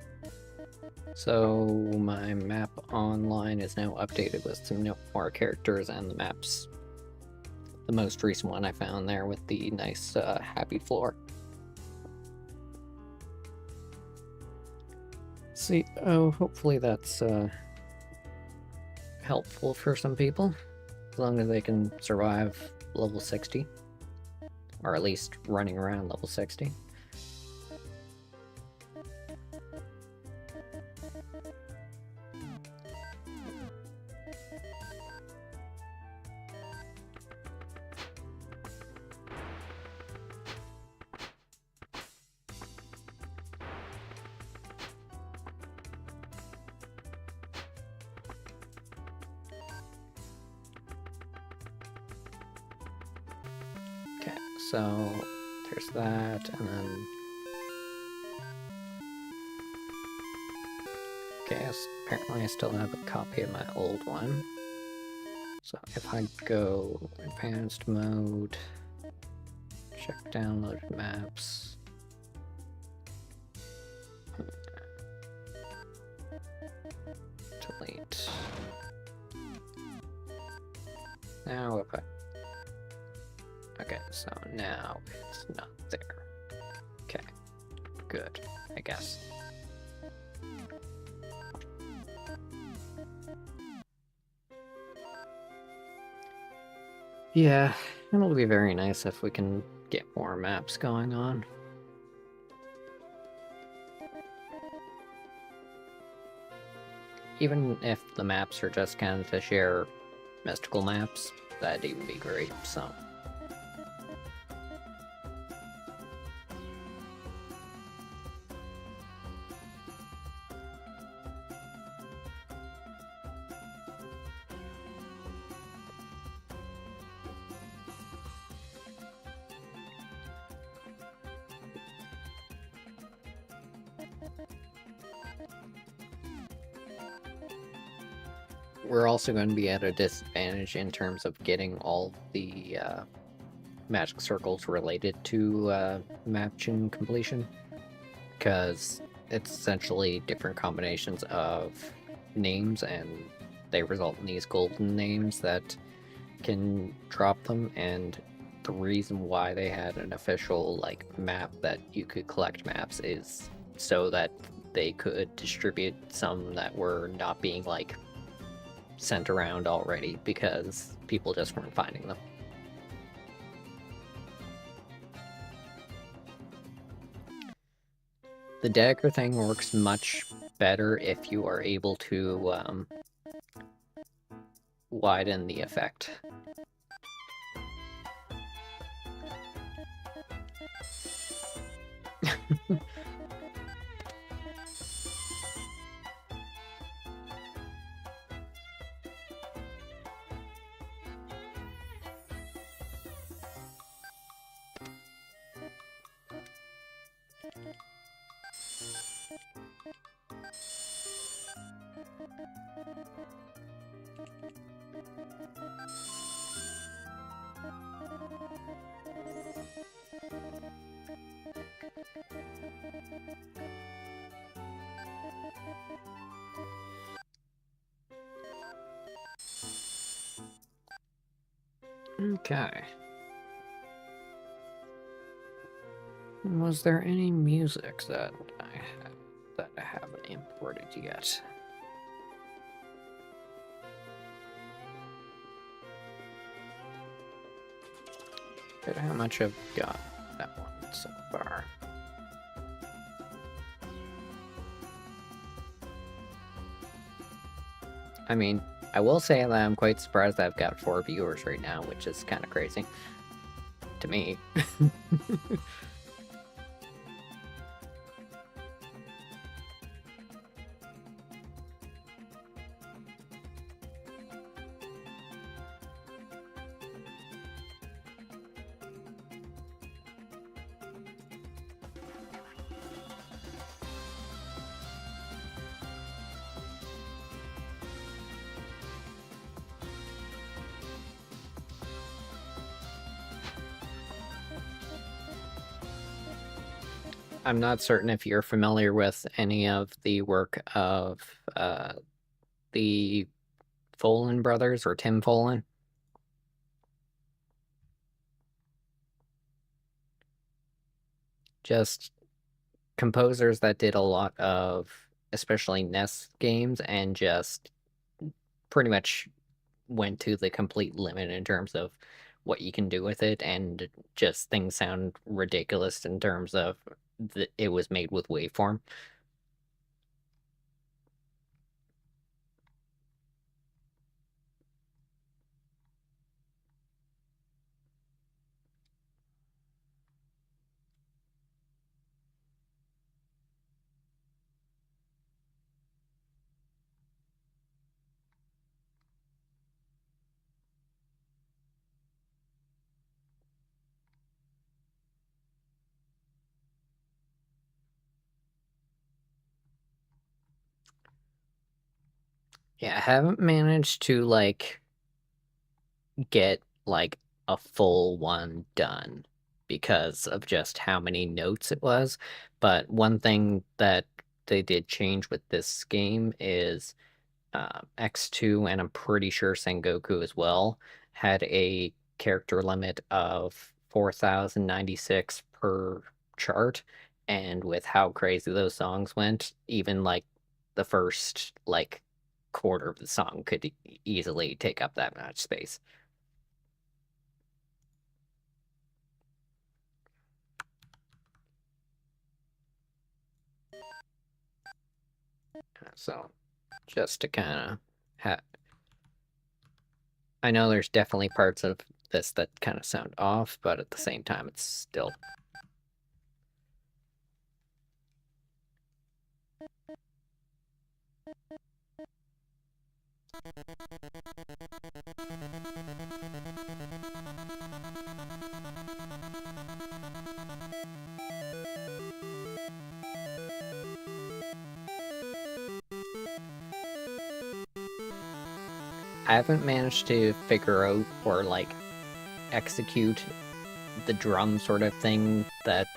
So my map online is now updated with some more characters, and the map's the most recent one I found there with the nice happy floor. See, oh, hopefully that's helpful for some people, as long as they can survive level 60, or at least running around level 60. So there's that, and then okay, apparently I still have a copy of my old one. So if I go advanced mode, check downloaded maps, delete. Now if I... okay, so now it's not there. Okay, good, I guess. Yeah, it'll be very nice if we can get more maps going on. Even if the maps are just kind of to share mystical maps, that'd even be great, so... we're also going to be at a disadvantage in terms of getting all the magic circles related to map tune completion, because it's essentially different combinations of names, and they result in these golden names that can drop them. And the reason why they had an official map that you could collect maps is so that they could distribute some that were not being sent around already because people just weren't finding them. The dagger thing works much better if you are able to widen the effect. Okay. Was there any music that I haven't imported yet? Good, how much I've got that one so far? I mean, I will say that I'm quite surprised that I've got 4 viewers right now, which is kind of crazy. To me. I'm not certain if you're familiar with any of the work of the Folan brothers or Tim Folan. Just composers that did a lot of especially NES games and just pretty much went to the complete limit in terms of what you can do with it, and just things sound ridiculous in terms of it was made with waveform. Yeah, I haven't managed to get a full one done because of just how many notes it was. But one thing that they did change with this game is X2, and I'm pretty sure Sengoku as well, had a character limit of 4,096 per chart. And with how crazy those songs went, even the first quarter of the song could easily take up that much space. So just to kind of have, I know there's definitely parts of this that kind of sound off, but at the same time, it's still. I haven't managed to figure out or like execute the drum sort of thing that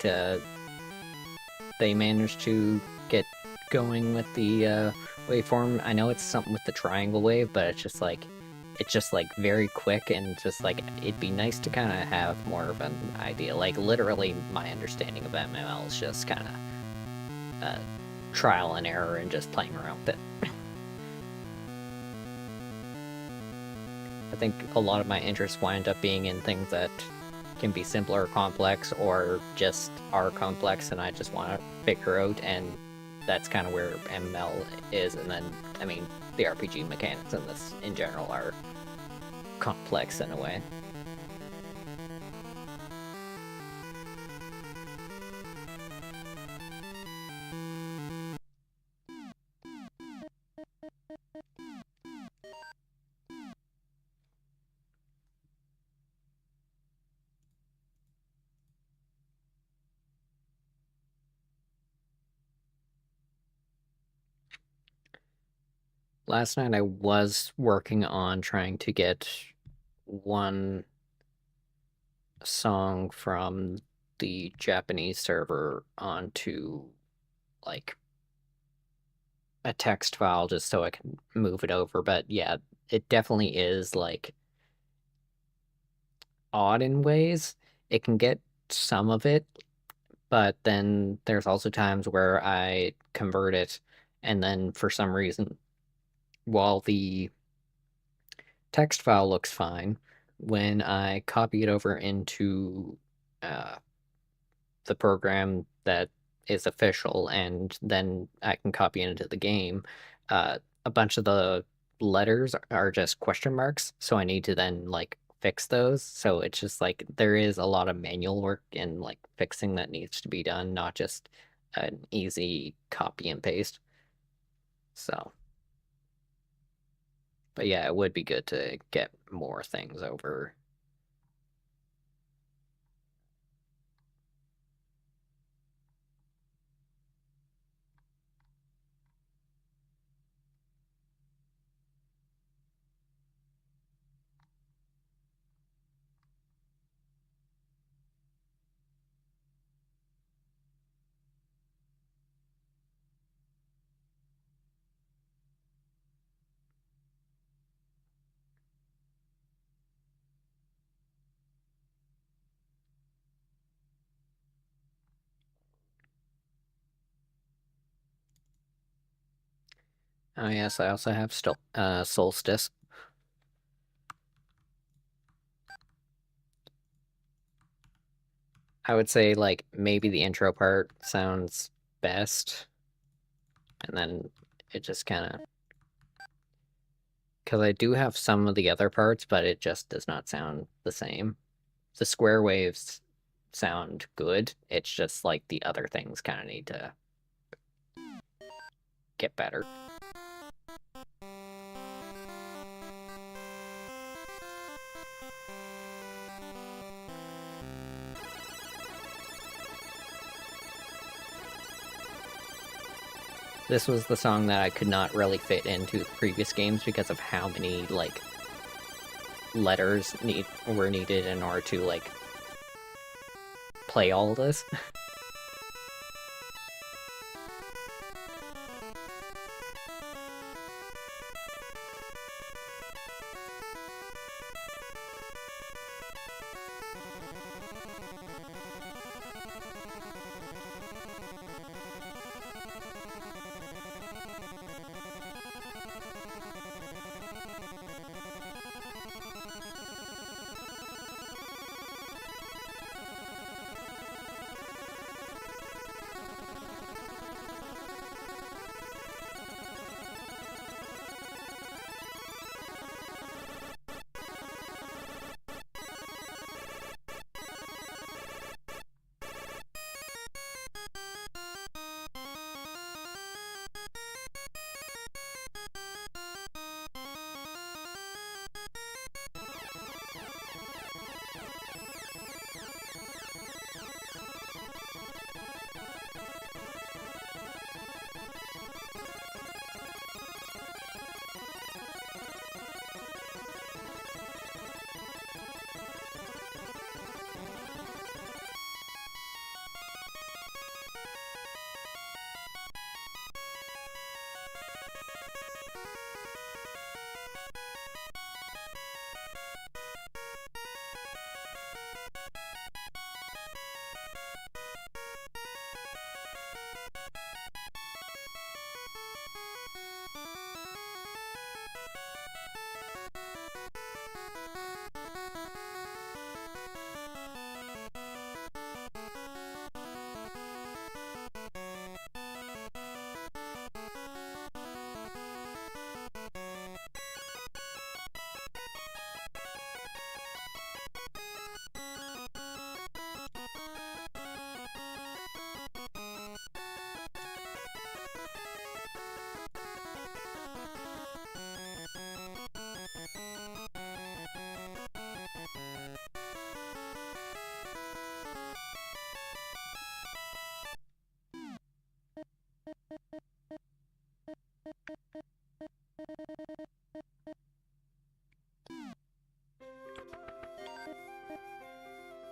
they managed to get going with the waveform. I know it's something with the triangle wave, but it's just like very quick and just like it'd be nice to kind of have more of an idea. Like literally, my understanding of MML is just kind of trial and error and just playing around with it. I think a lot of my interests wind up being in things that can be simple or complex, or just are complex and I just want to figure out, and that's kind of where MML is. And then, I mean, the RPG mechanics in this in general are complex in a way. Last night I was working on trying to get one song from the Japanese server onto like a text file just so I can move it over. But yeah, it definitely is like odd in ways. It can get some of it, but then there's also times where I convert it, and then for some reason, while the text file looks fine, when I copy it over into uh, the program that is official, and then I can copy it into the game, a bunch of the letters are just question marks, so I need to then like fix those. So it's just like there is a lot of manual work and like fixing that needs to be done, not just an easy copy and paste. So, but yeah, it would be good to get more things over. Oh yes, I also have still Solstice. I would say like maybe the intro part sounds best, and then it just kind of, because I do have some of the other parts, but it just does not sound the same. The square waves sound good. It's just like the other things kind of need to get better. This was the song that I could not really fit into the previous games because of how many like letters were needed in order to like play all this.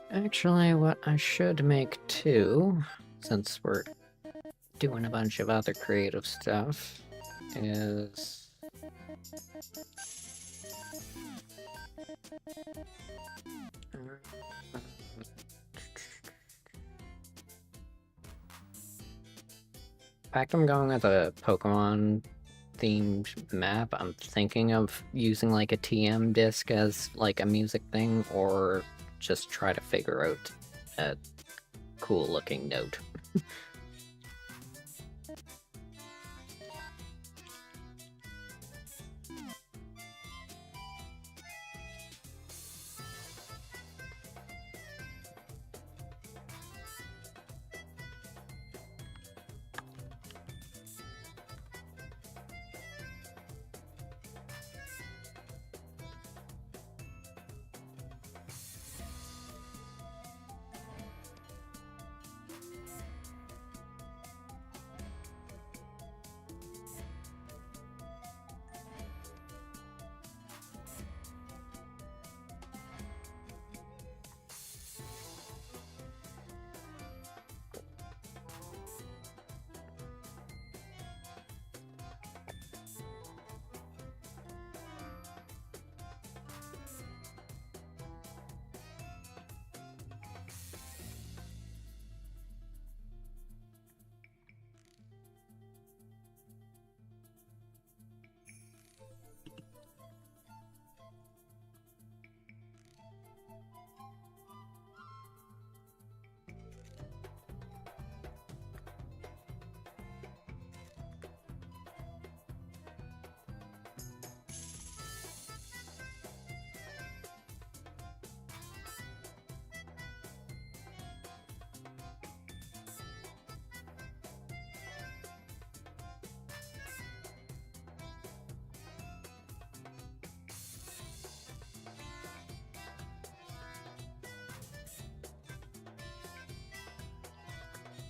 Actually, what I should make too, since we're doing a bunch of other creative stuff, is... In fact, I'm going with a Pokemon themed map. I'm thinking of using like a TM disc as like a music thing, or just try to figure out a cool looking note.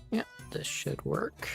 Yeah, this should work.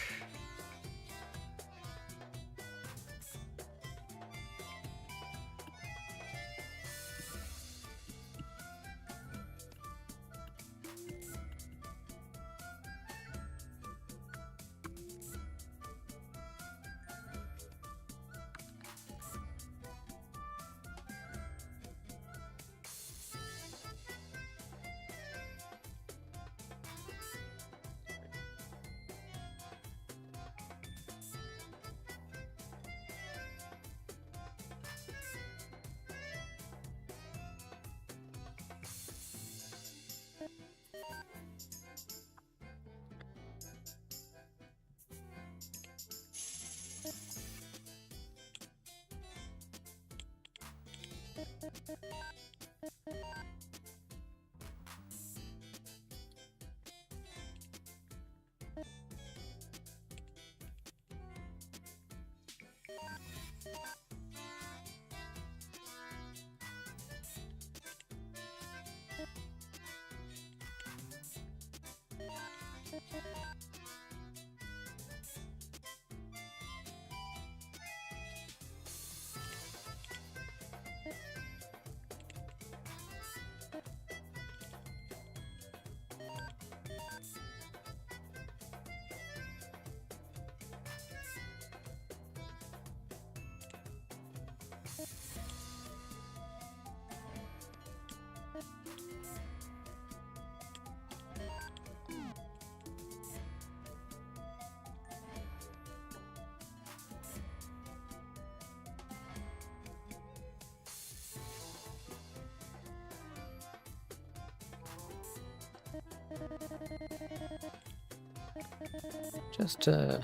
Just to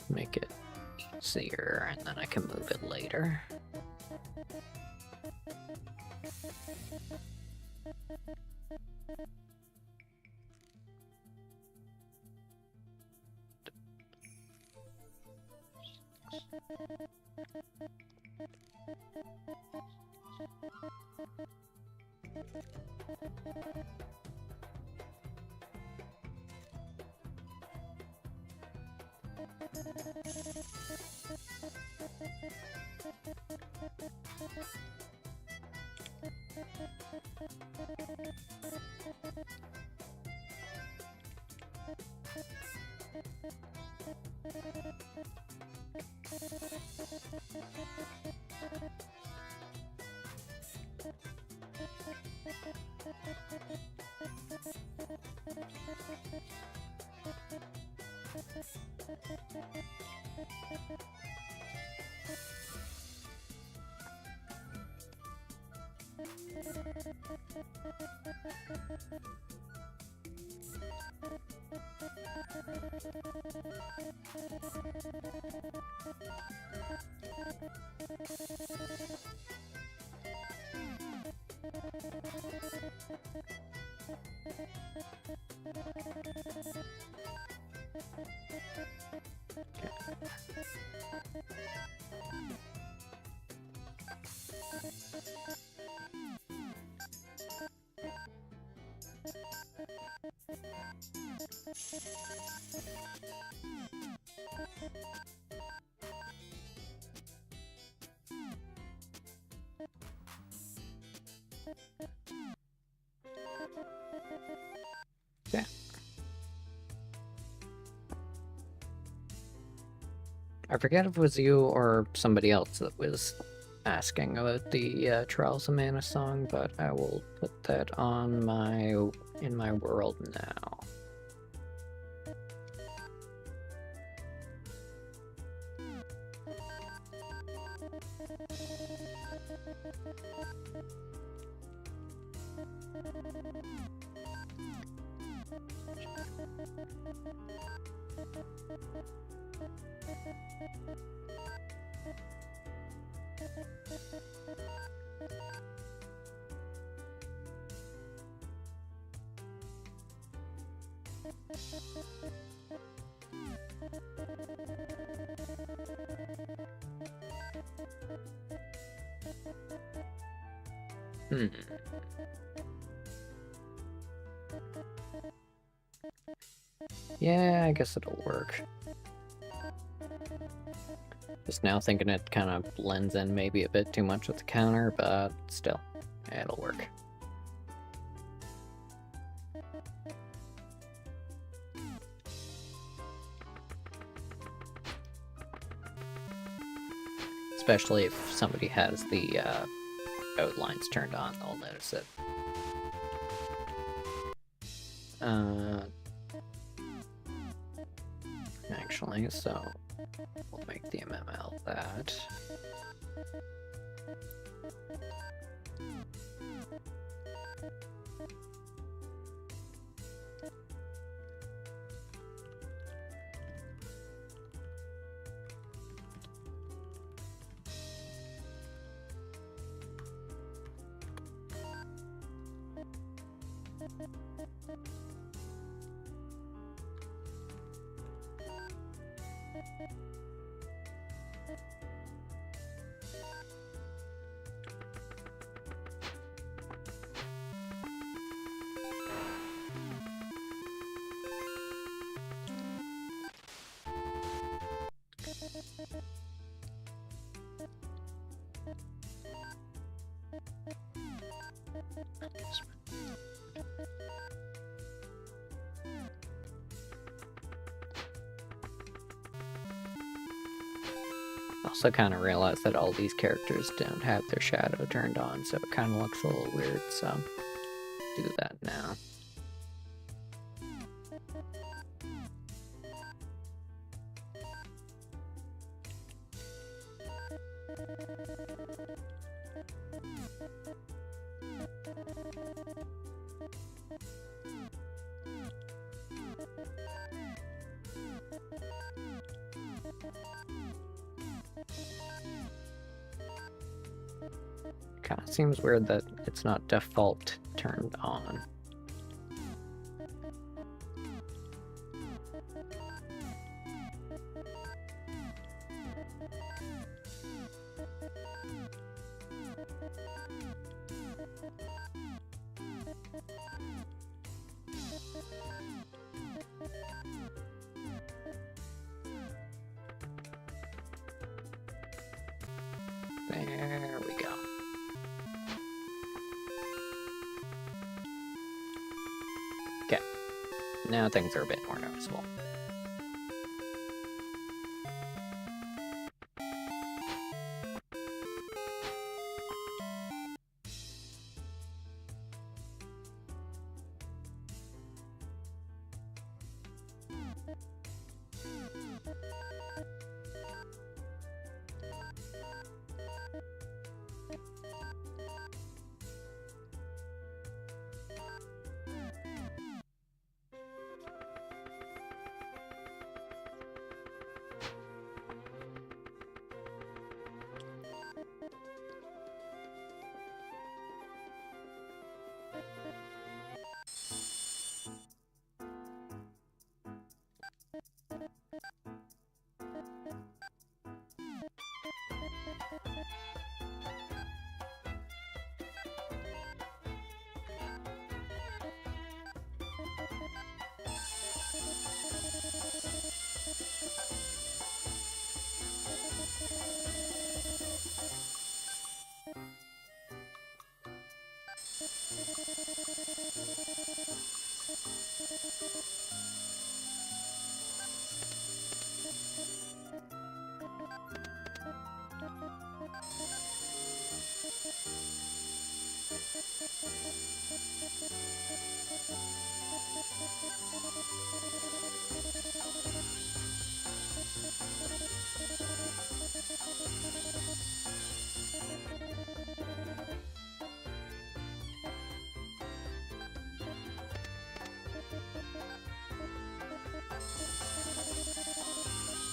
make it easier, and then I can move it later. Yeah. I forget if it was you or somebody else that was asking about the Trials of Mana song, but I will put that on in my world now. Yeah, I guess it'll work. Just now thinking it kind of blends in maybe a bit too much with the counter, but still, it'll work. Especially if somebody has the outlines turned on, they'll notice it. Actually, so we'll make the MML that. Also kind of realized that all these characters don't have their shadow turned on, so it kind of looks a little weird, so do that now. Kind of seems weird that it's not default turned on. There we go. Okay, now things are a bit more noticeable.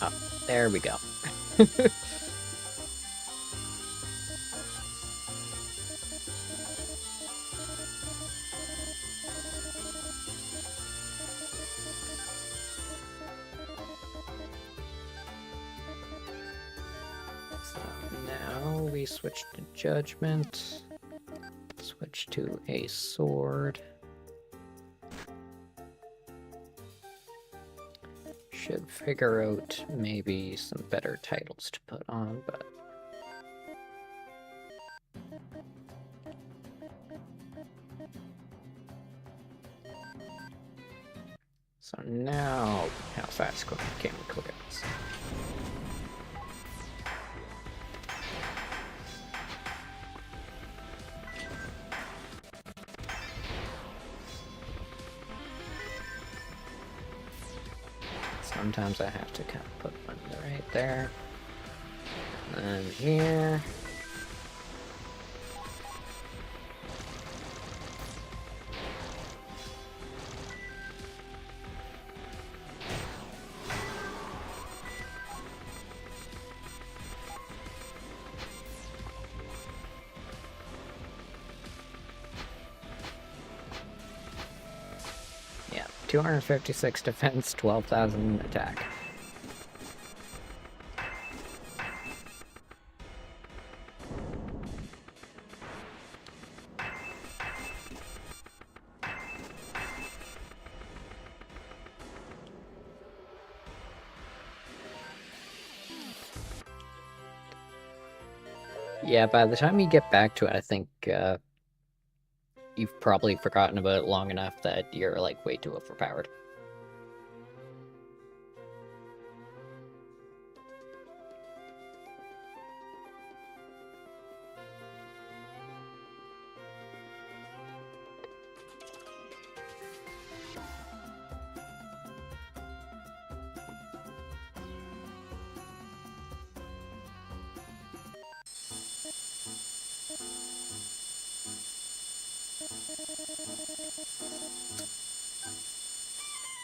Oh, there we go. So now we switch to Judgment, switch to a sword. Should figure out maybe some better titles to put on, but... So now, how fast can we cook it? Sometimes I have to kind of put one right there, and then here. Yeah, 256 defense, 12,000 attack. Yeah, by the time you get back to it, I think you've probably forgotten about it long enough that you're, like, way too overpowered.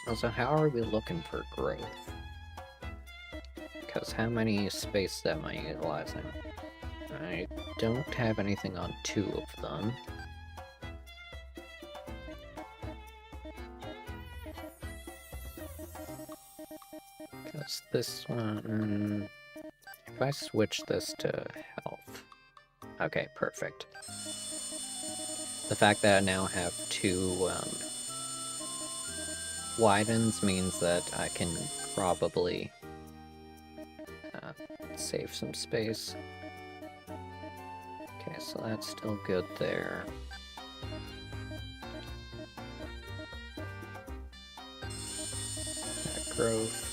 Also, how are we looking for growth? Because how many space am I utilizing? I don't have anything on 2 of them. Because this one... If I switch this to health... Okay, perfect. The fact that I now have 2 widens means that I can probably save some space. Okay, so that's still good there. That growth.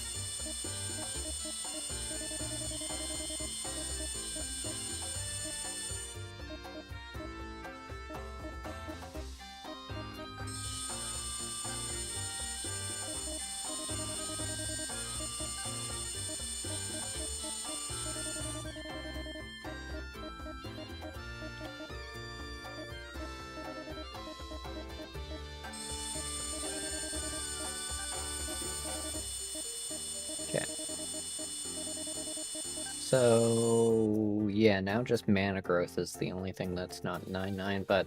So, yeah, now just mana growth is the only thing that's not 9/9, but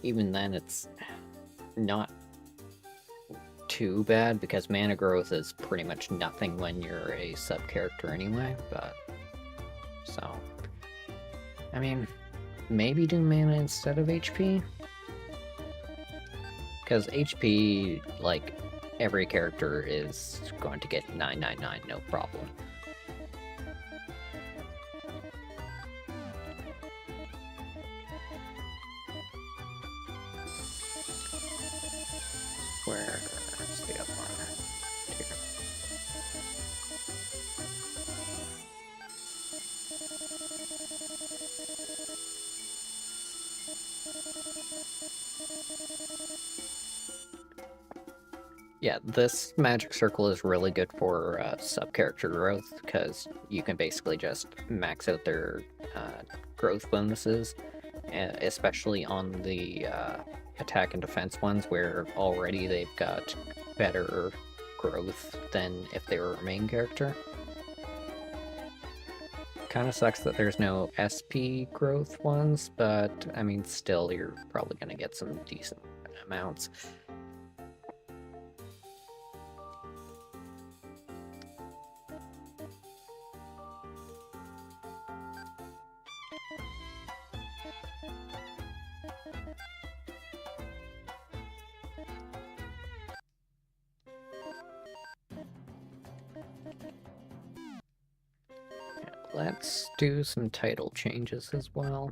even then it's not too bad, because mana growth is pretty much nothing when you're a sub-character anyway, but... So... I mean, maybe do mana instead of HP? Because HP, like, every character is going to get 9/9/9, no problem. Where's the other one? Here. Yeah, this magic circle is really good for sub-character growth, because you can basically just max out their growth bonuses, especially on the attack and defense ones, where already they've got better growth than if they were a main character. Kind of sucks that there's no SP growth ones, but I mean, still, you're probably going to get some decent amounts. Let's do some title changes as well.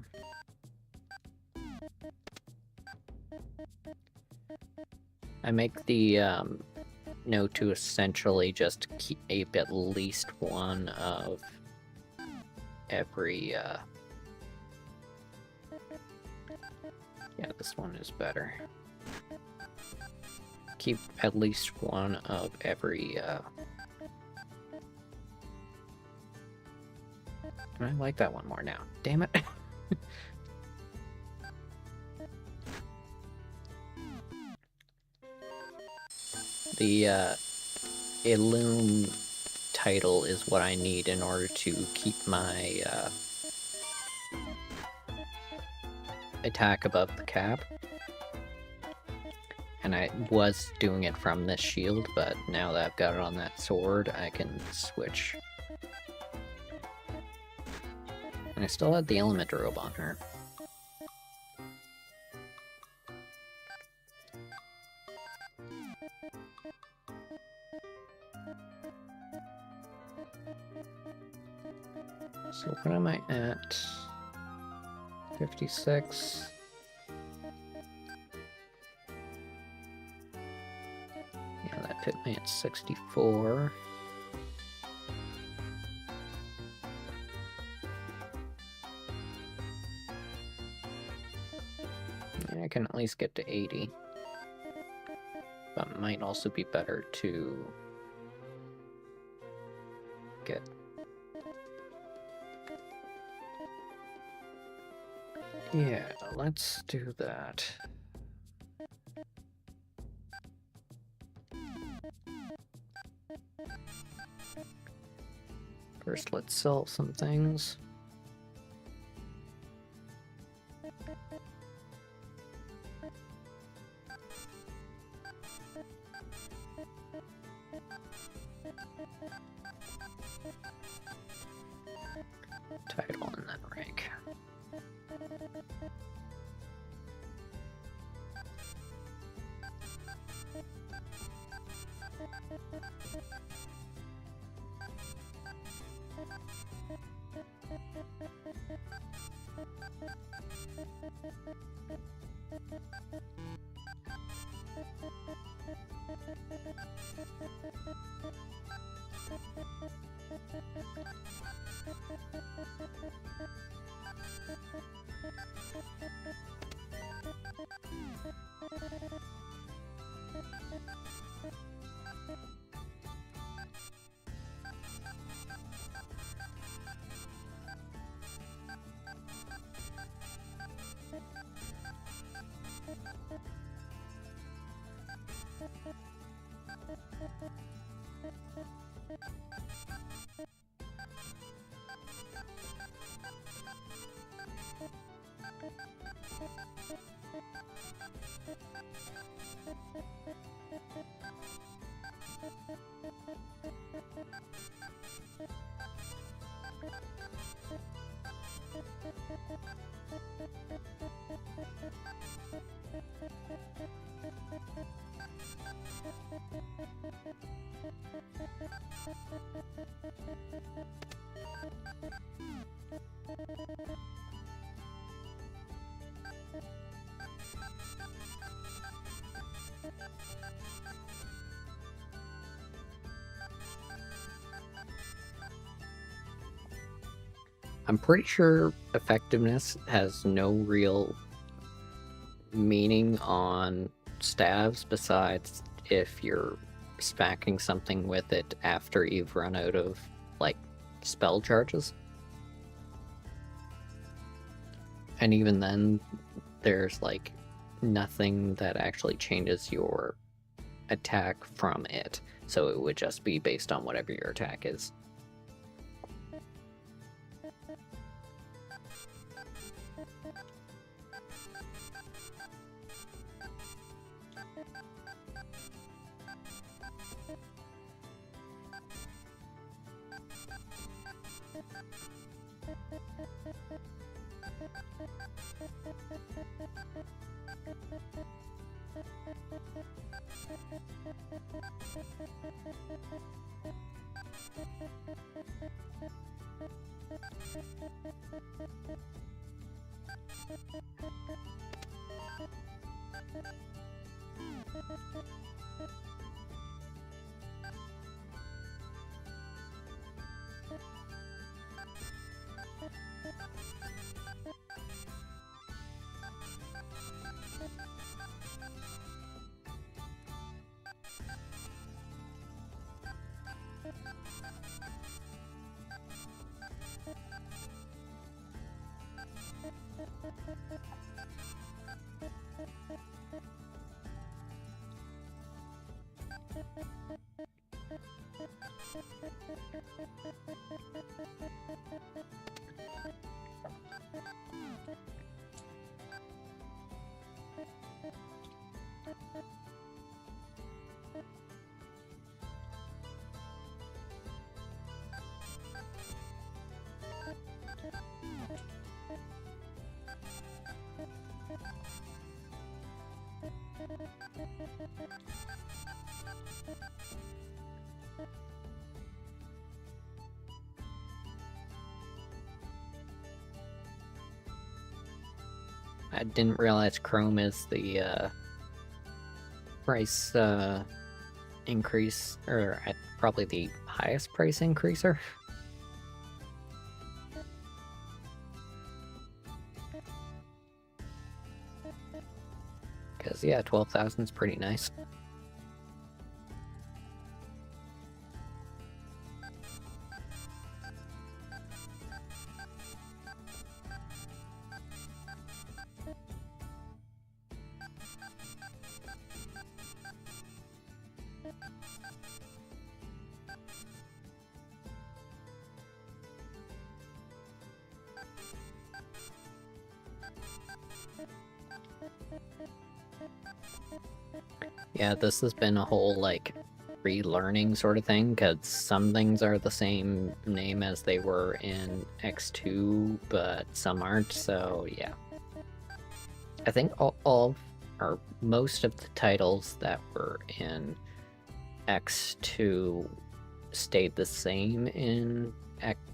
I make the note to essentially just keep at least one of every... Yeah, this one is better. Keep at least one of every... I like that one more now. Damn it. The Illume title is what I need in order to keep my attack above the cap. And I was doing it from this shield, but now that I've got it on that sword, I can switch. And I still had the element robe on her. So what am I at? 56. Yeah, that put me at 64. I can at least get to 80. But it might also be better to get... Yeah, let's do that. First, let's sell some things. Title and then rank. I'm pretty sure effectiveness has no real meaning on staves besides if you're smacking something with it after you've run out of, like, spell charges. And even then, there's, like, nothing that actually changes your attack from it, so it would just be based on whatever your attack is. I didn't realize Chrome is the price increase, or probably the highest price increaser. Because, yeah, 12,000 is pretty nice. Yeah, this has been a whole, like, relearning sort of thing, because some things are the same name as they were in X2, but some aren't, so yeah. I think all or most of the titles that were in X2 stayed the same in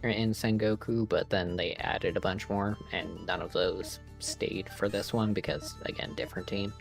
Sengoku, but then they added a bunch more, and none of those stayed for this one because, again, different team.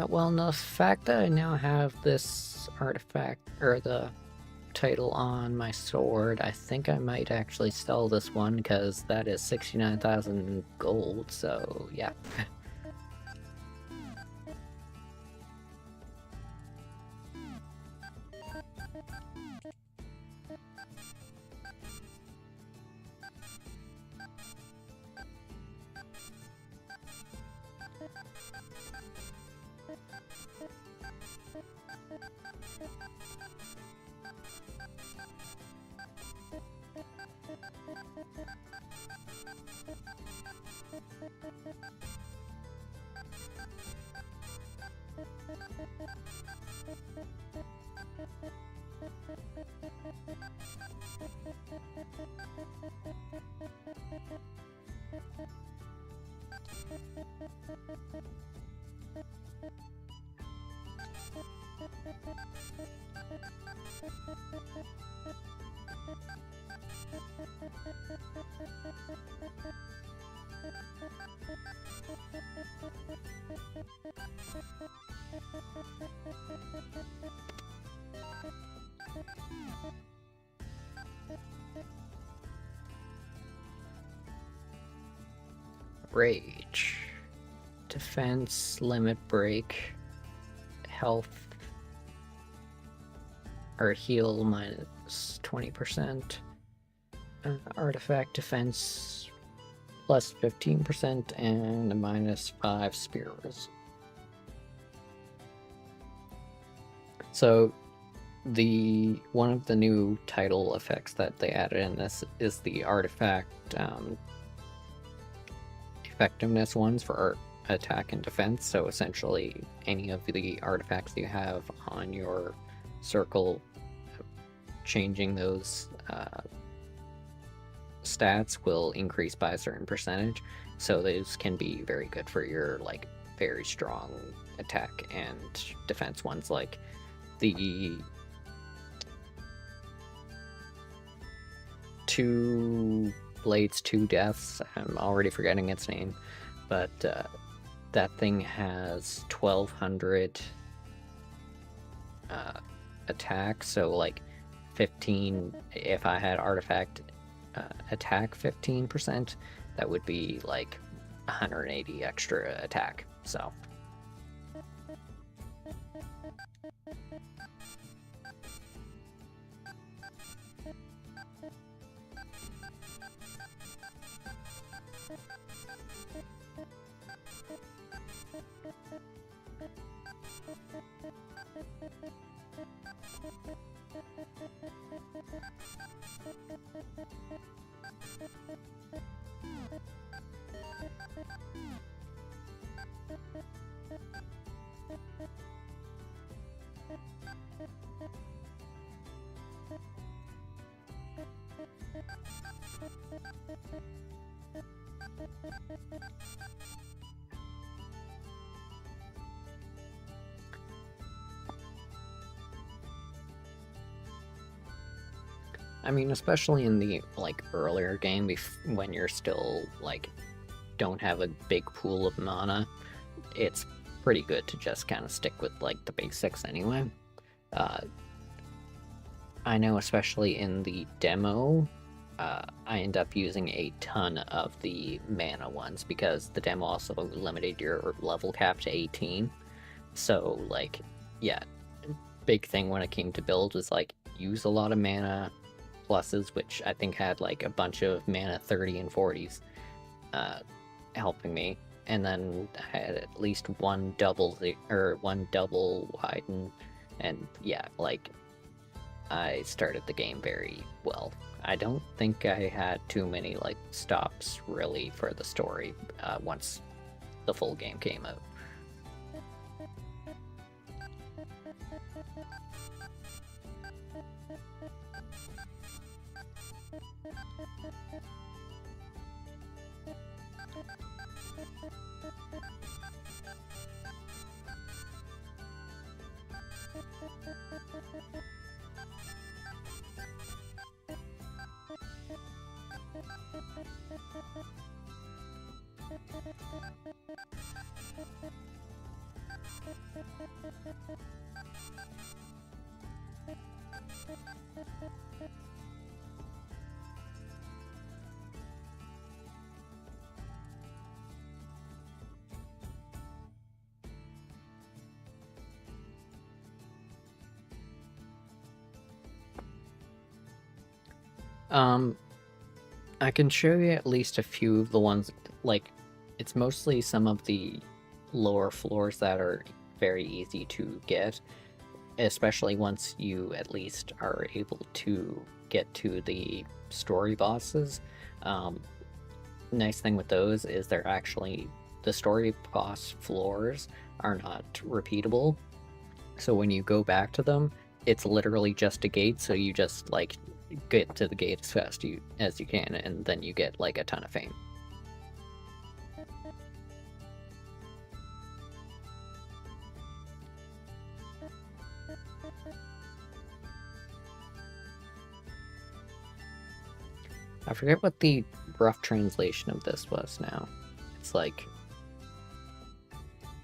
Well, the fact that I now have this artifact, or the title on my sword. I think I might actually sell this one, because that is 69,000 gold, so yeah. Rage. Defense, limit break, health, or heal minus 20%. Artifact defense plus 15% and a minus 5 spears. So one of the new title effects that they added in this is the artifact effectiveness ones for attack and defense. So essentially any of the artifacts you have on your circle, changing those stats will increase by a certain percentage. So those can be very good for your like very strong attack and defense ones, like the Two Blades, Two Deaths. I'm already forgetting its name, but that thing has 1200 attack, so like 15, if I had artifact attack 15%, that would be like 180 extra attack, so. I mean, especially in the like earlier game, when you're still like don't have a big pool of mana, it's pretty good to just kind of stick with like the basics anyway. I know especially in the demo, I end up using a ton of the mana ones, because the demo also limited your level cap to 18. So like, yeah, big thing when it came to build was like use a lot of mana pluses, which I think had like a bunch of mana 30 and 40s helping me, and then I had at least one double widen, and yeah, like I started the game very well. I don't think I had too many like stops really for the story once the full game came out. Um, I can show you at least a few of the ones, like, it's mostly some of the lower floors that are very easy to get, especially once you at least are able to get to the story bosses. Nice thing with those is they're actually, the story boss floors are not repeatable, so when you go back to them, it's literally just a gate, so you just, like, get to the gate as fast as you can, and then you get, like, a ton of fame. I forget what the rough translation of this was now. It's like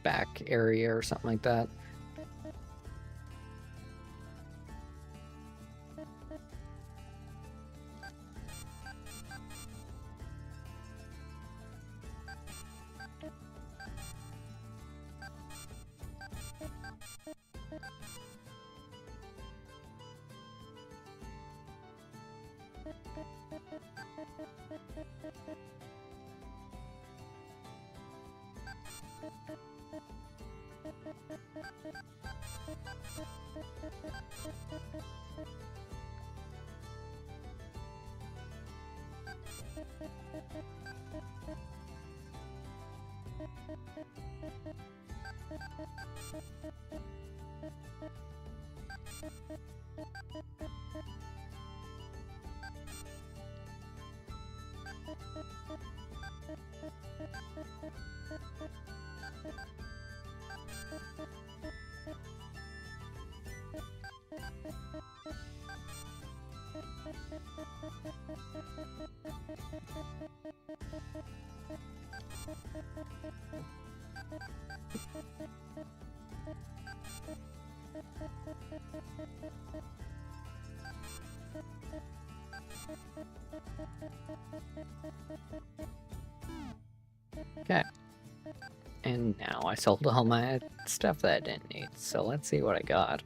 back area or something like that. Okay. And now I sold all my stuff that I didn't need, so let's see what I got.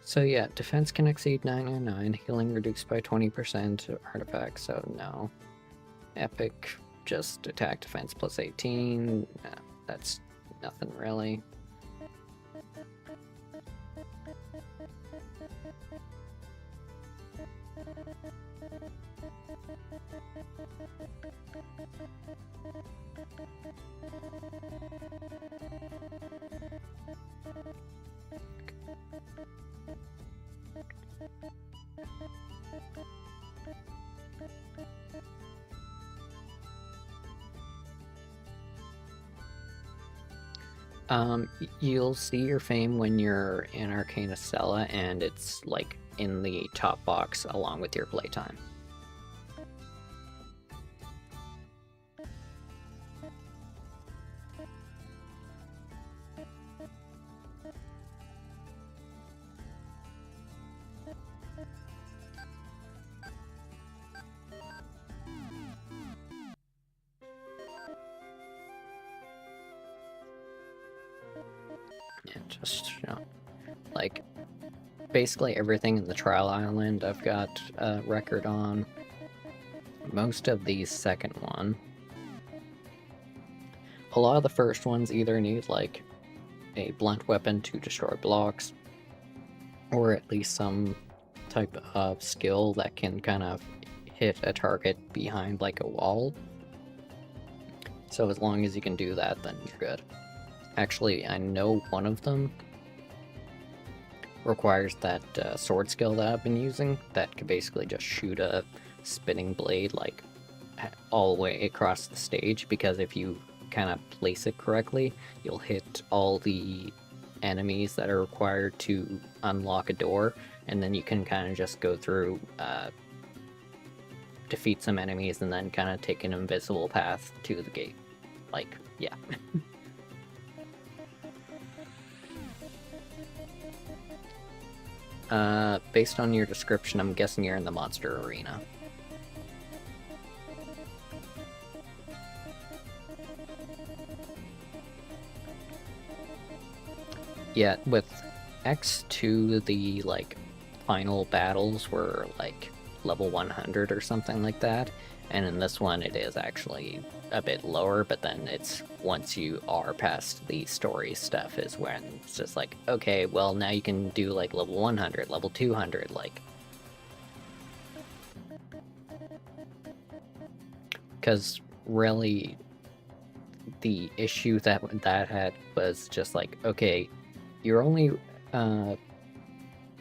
So yeah, defense can exceed 999, healing reduced by 20%, artifact, so no. Epic, just attack defense plus 18, that's nothing really. You'll see your fame when you're in Arcana Cella, and it's like in the top box along with your playtime. Yeah, just, you know, like, basically everything in the Trial Island I've got a record on. Most of the second one. A lot of the first ones either need, like, a blunt weapon to destroy blocks, or at least some type of skill that can kind of hit a target behind, like, a wall. So as long as you can do that, then you're good. Actually, I know one of them requires that sword skill that I've been using that can basically just shoot a spinning blade, like, all the way across the stage, because if you kind of place it correctly, you'll hit all the enemies that are required to unlock a door, and then you can kind of just go through, defeat some enemies, and then kind of take an invisible path to the gate. Like, yeah. Based on your description, I'm guessing you're in the monster arena. Yeah, with X2, the, like, final battles were like level 100 or something like that, and in this one it is actually a bit lower, but then it's once you are past the story stuff is when it's just like, okay, well now you can do like level 100, level 200, like. Because really, the issue that had was just like, okay, your only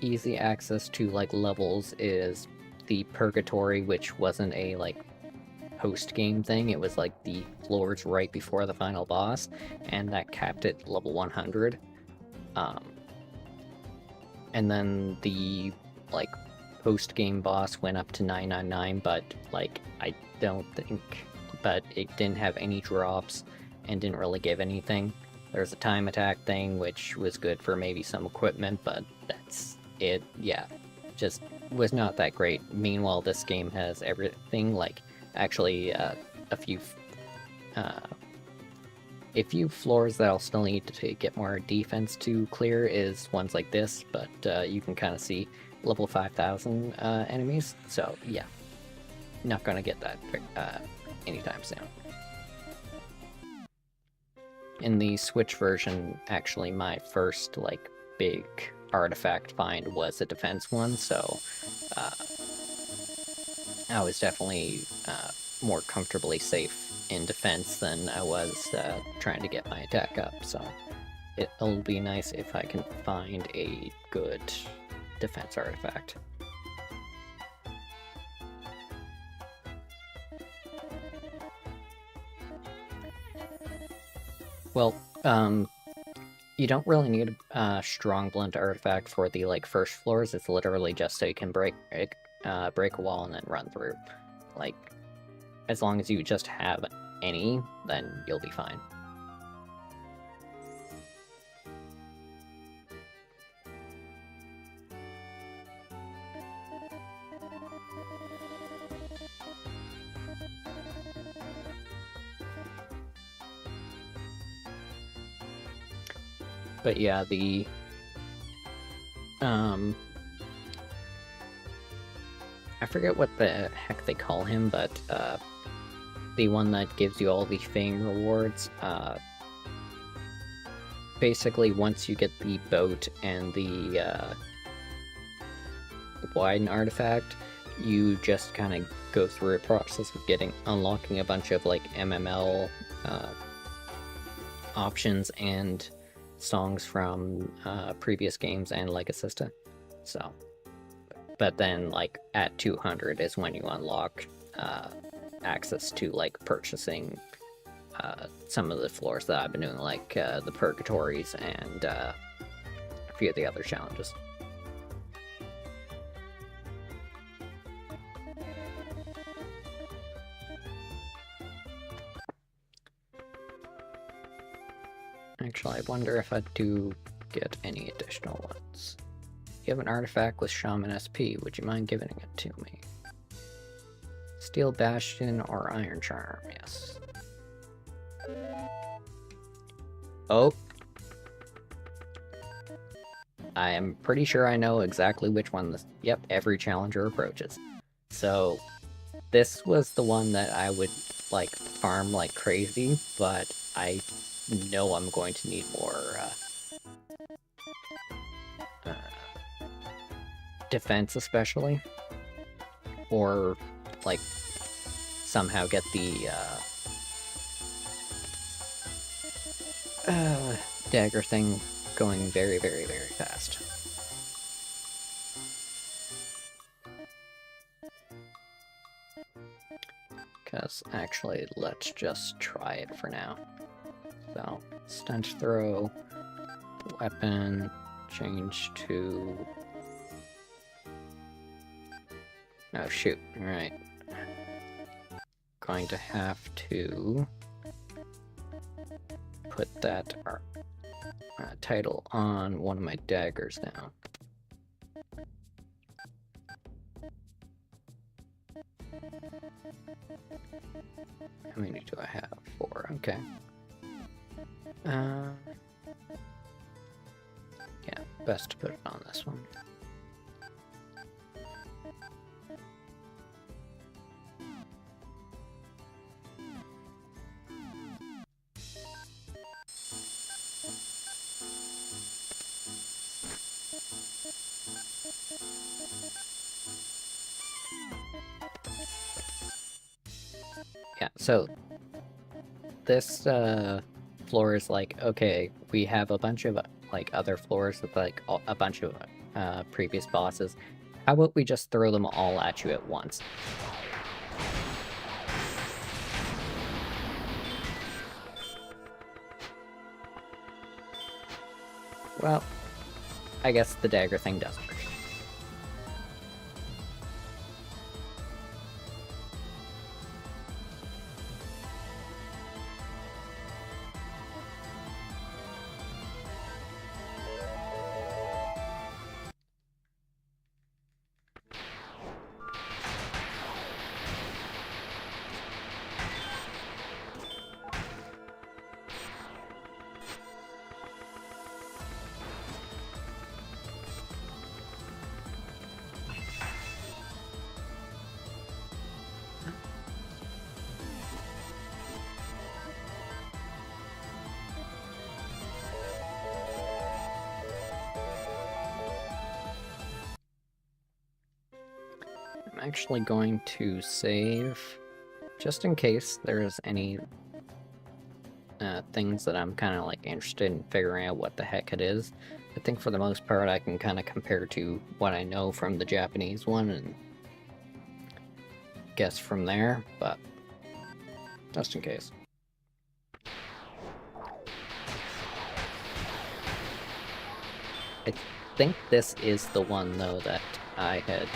easy access to like levels is the Purgatory, which wasn't a like post-game thing, it was like the floors right before the final boss, and that capped at level 100. And then the like post-game boss went up to 999, but like I don't think, but it didn't have any drops and didn't really give anything. There's a time attack thing, which was good for maybe some equipment, but that's it. Yeah, just was not that great. Meanwhile, this game has everything, like actually a few floors that I'll still need to get more defense to clear is ones like this, but you can kind of see level 5,000 enemies, so yeah, not gonna get that anytime soon. In the Switch version, actually my first like big artifact find was a defense one, so I was definitely more comfortably safe in defense than I was trying to get my attack up, so it'll be nice if I can find a good defense artifact. Well, you don't really need a strong blunt artifact for the like first floors. It's literally just so you can break a wall and then run through. Like, as long as you just have any, then you'll be fine. But yeah, the I forget what the heck they call him, but the one that gives you all the fame rewards, basically once you get the boat and the widen artifact, you just kind of go through a process of unlocking a bunch of like MML options and songs from previous games and like Assista. So, but then like at 200 is when you unlock access to like purchasing some of the floors that I've been doing, like the Purgatories and a few of the other challenges. Actually, I wonder if I do get any additional ones. You have an artifact with Shaman SP, would you mind giving it to me? Steel Bastion or Iron Charm, yes. Oh. I am pretty sure I know exactly which one this... Yep, every challenger approaches. So, this was the one that I would, like, farm like crazy, but I know I'm going to need more, defense especially, or like somehow get the dagger thing going very, very, very fast. Because actually, let's just try it for now. So, stench throw, weapon, change to... Oh shoot, alright. Going to have to put that title on one of my daggers now. How many do I have? 4, okay. Yeah, best to put it on this one. Yeah, so this floor is like, okay, we have a bunch of like other floors with like a bunch of previous bosses. How about we just throw them all at you at once? Well, I guess the dagger thing does work. I'm actually going to save, just in case there's any things that I'm kind of like interested in figuring out what the heck it is. I think for the most part I can kind of compare to what I know from the Japanese one and guess from there, but just in case. I think this is the one, though, that I had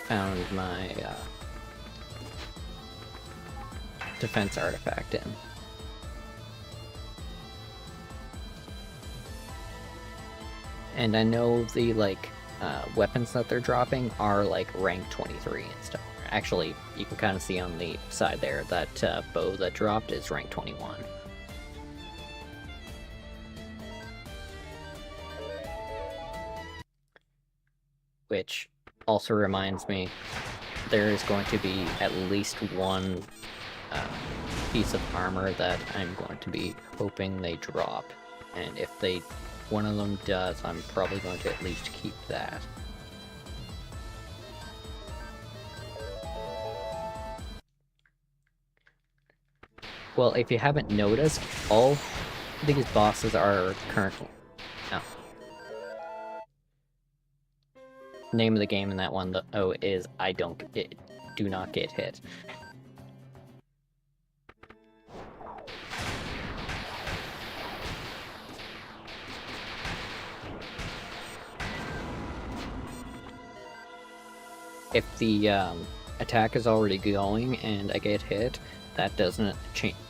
found my defense artifact in. And I know the, like, weapons that they're dropping are, like, rank 23 and stuff. Actually, you can kind of see on the side there that bow that dropped is rank 21. Which also reminds me, there is going to be at least one piece of armor that I'm going to be hoping they drop. And if one of them does, I'm probably going to at least keep that. Well, if you haven't noticed, all these bosses are currently... Oh. Name of the game in that one, though, is do not get hit. If the attack is already going and I get hit, that doesn't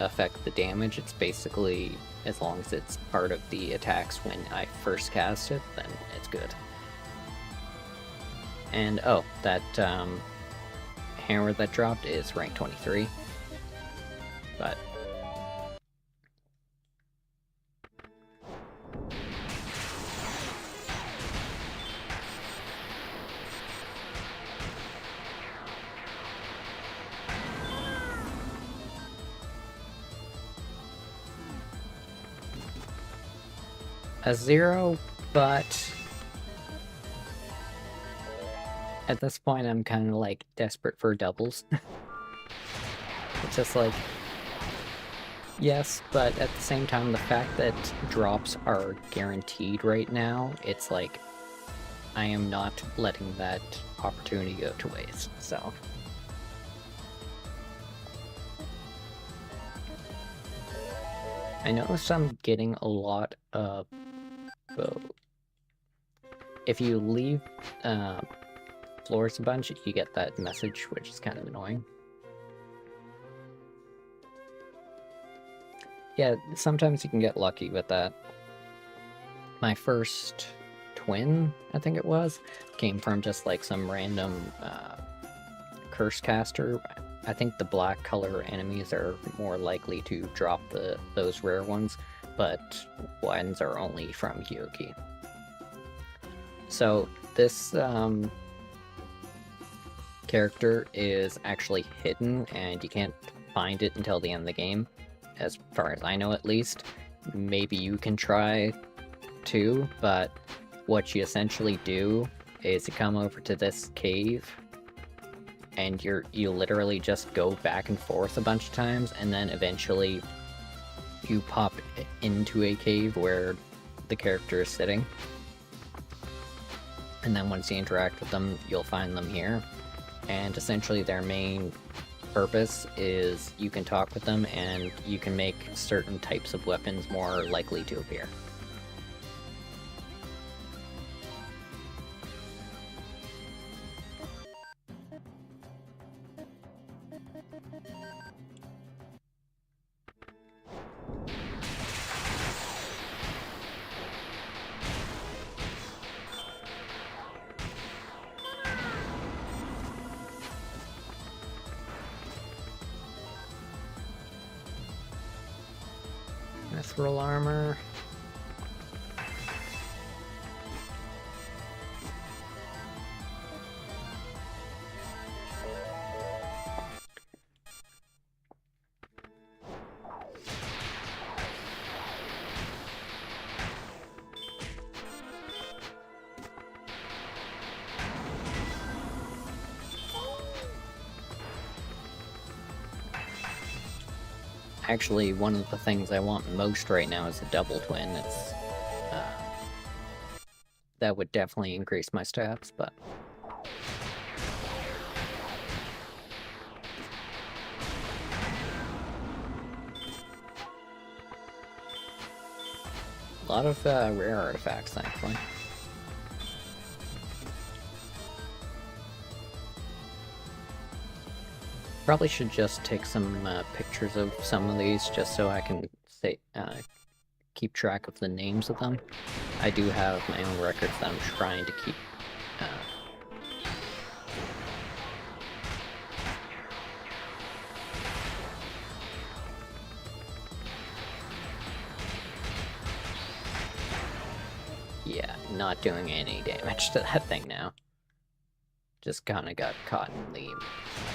affect the damage. It's basically, as long as it's part of the attacks when I first cast it, then it's good. And oh, that hammer that dropped is rank 23. But a 0, but at this point I'm kind of like desperate for doubles. It's just like, yes, but at the same time, the fact that drops are guaranteed right now, it's like, I am not letting that opportunity go to waste, so. I noticed I'm getting a lot of... If you leave floors a bunch, you get that message, which is kind of annoying. Yeah, sometimes you can get lucky with that. My first twin, I think it was, came from just like some random curse caster. I think the black color enemies are more likely to drop those rare ones, but ones are only from Hyoki. So this character is actually hidden, and you can't find it until the end of the game, as far as I know at least. Maybe you can try too, but what you essentially do is you come over to this cave, and you literally just go back and forth a bunch of times, and then eventually you pop into a cave where the character is sitting. And then once you interact with them, you'll find them here. And essentially their main purpose is you can talk with them and you can make certain types of weapons more likely to appear. Mithril armor. Actually, one of the things I want most right now is a double twin. It's that would definitely increase my stats, but a lot of rare artifacts, thankfully. Probably should just take some pictures of some of these just so I can say, keep track of the names of them. I do have my own records that I'm trying to keep. Yeah, not doing any damage to that thing now. Just kinda got caught in the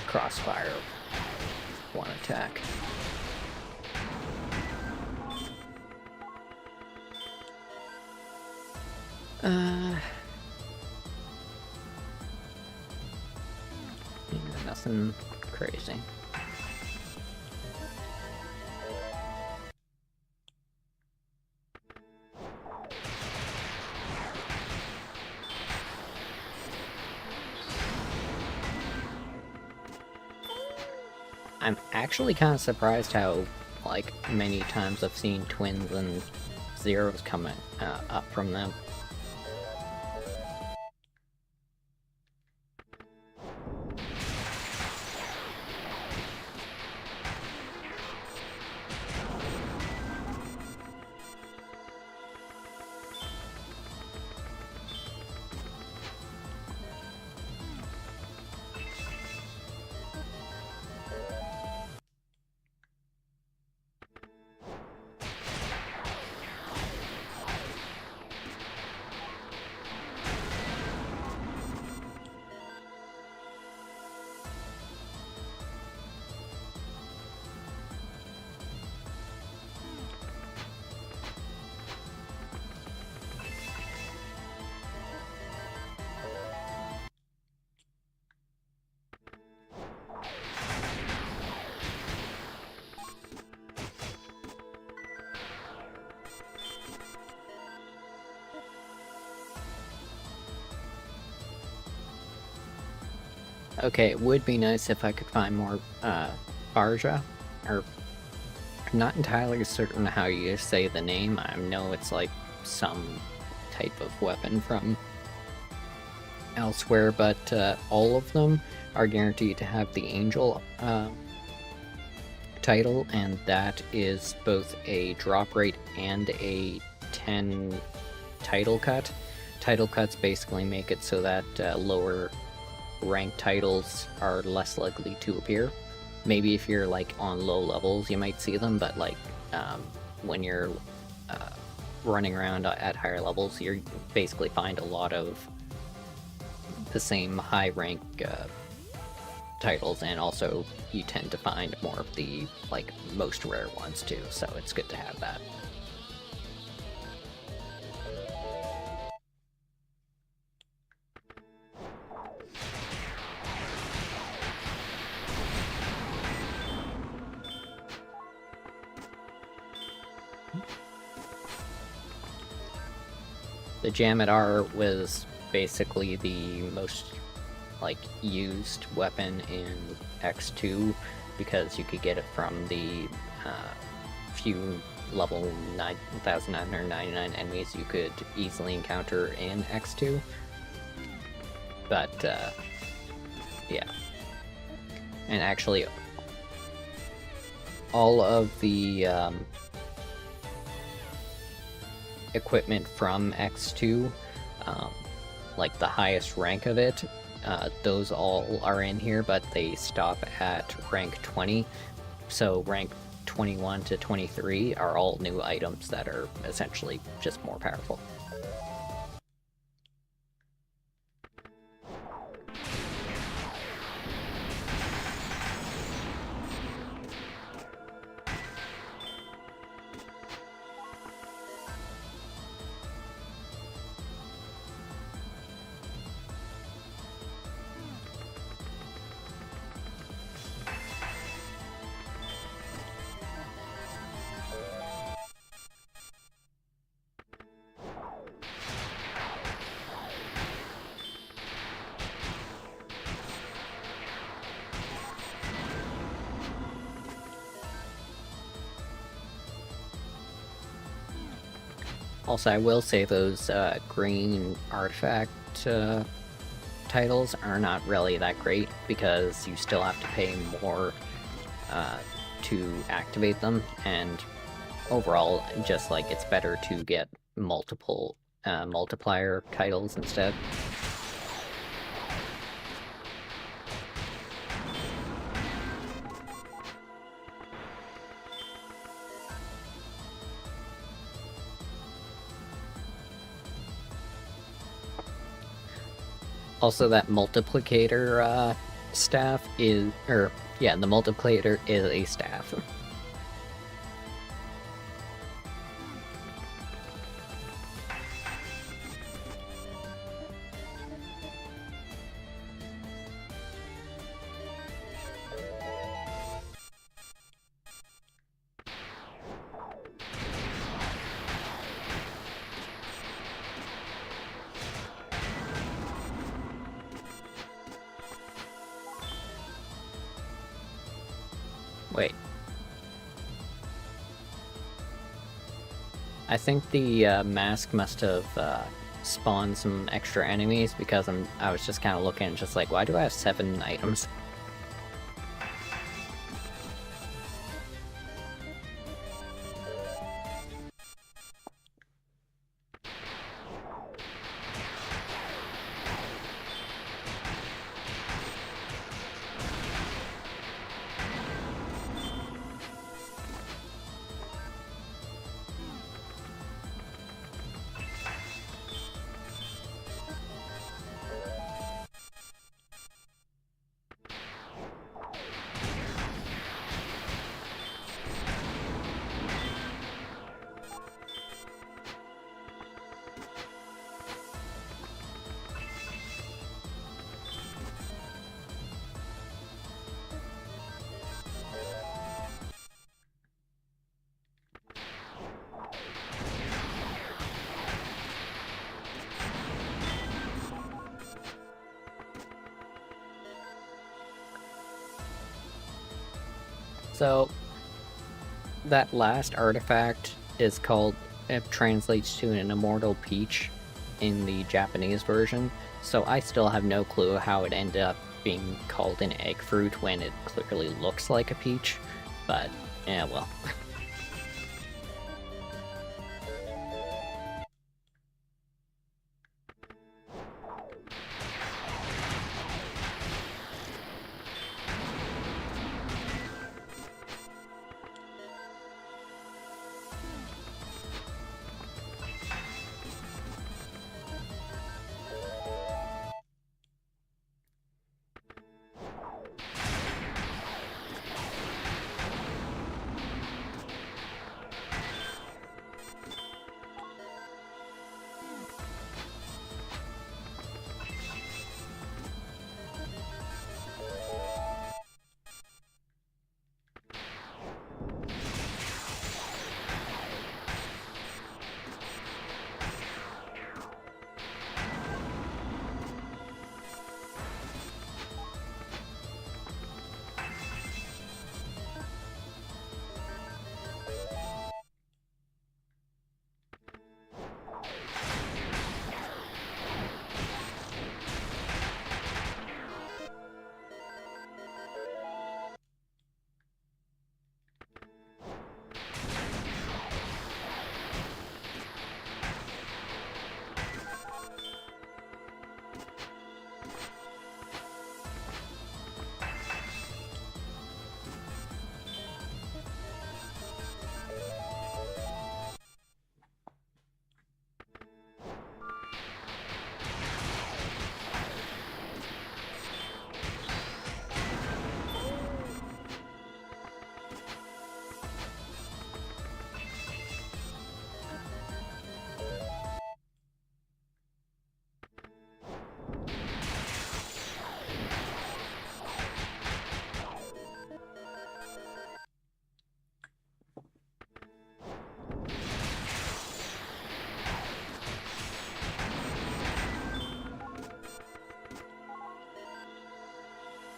crossfire of one attack. Nothing crazy. I'm actually kind of surprised how, like, many times I've seen twins and zeros coming up from them. Okay, it would be nice if I could find more, Barja, or I'm not entirely certain how you say the name. I know it's like some type of weapon from elsewhere, but all of them are guaranteed to have the Angel title, and that is both a drop rate and a 10 title cut. Title cuts basically make it so that lower ranked titles are less likely to appear. Maybe if you're like on low levels you might see them, but like when you're running around at higher levels, you basically find a lot of the same high rank titles, and also you tend to find more of the like most rare ones too, so it's good to have that. the Jamadar was basically the most used weapon in X2 because you could get it from the few level 9,999 enemies you could easily encounter in X2. But yeah, and actually all of the equipment from X2, like the highest rank of it, those all are in here, but they stop at rank 20. So rank 21 to 23 are all new items that are essentially just more powerful. Also, I will say those green artifact titles are not really that great because you still have to pay more to activate them, and overall, just it's better to get multiple multiplier titles instead. Also, that multiplicator staff is, the multiplicator is a staff. Wait. I think the mask must have spawned some extra enemies because I was just kind of looking just why do I have 7 items? So, that last artifact is called, it translates to an Immortal Peach in the Japanese version, so I still have no clue how it ended up being called an egg fruit when it clearly looks like a peach, but, yeah, well.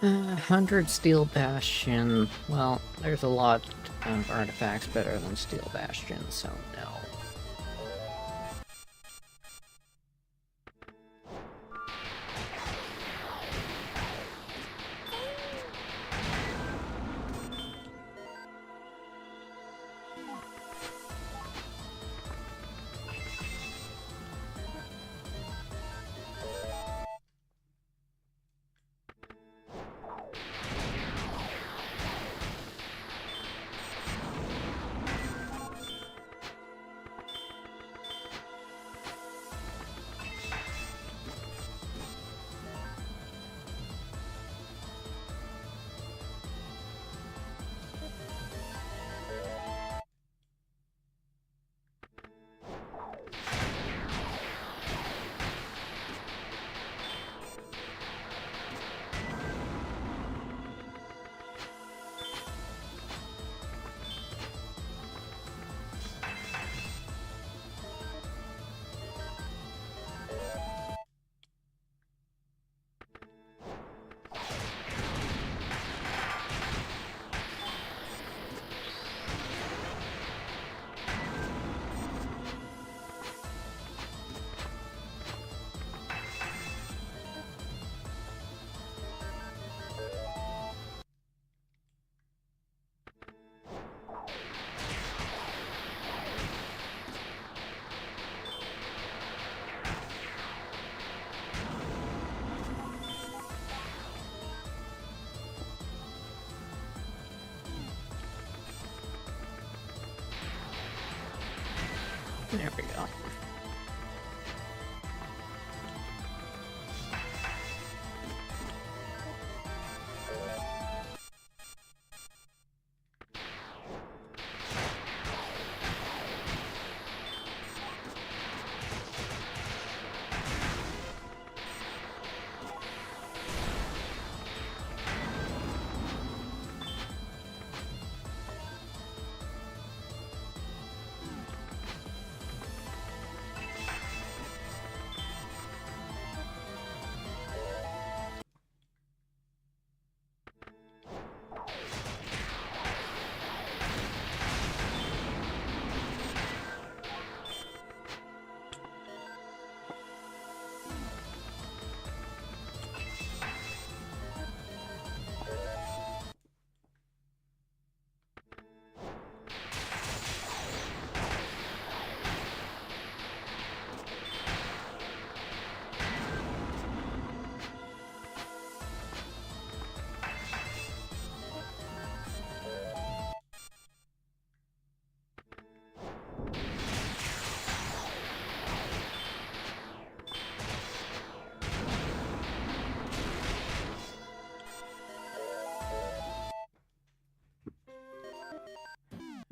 100 Steel Bastion. Well, there's a lot of artifacts better than Steel Bastion, so no. There we go.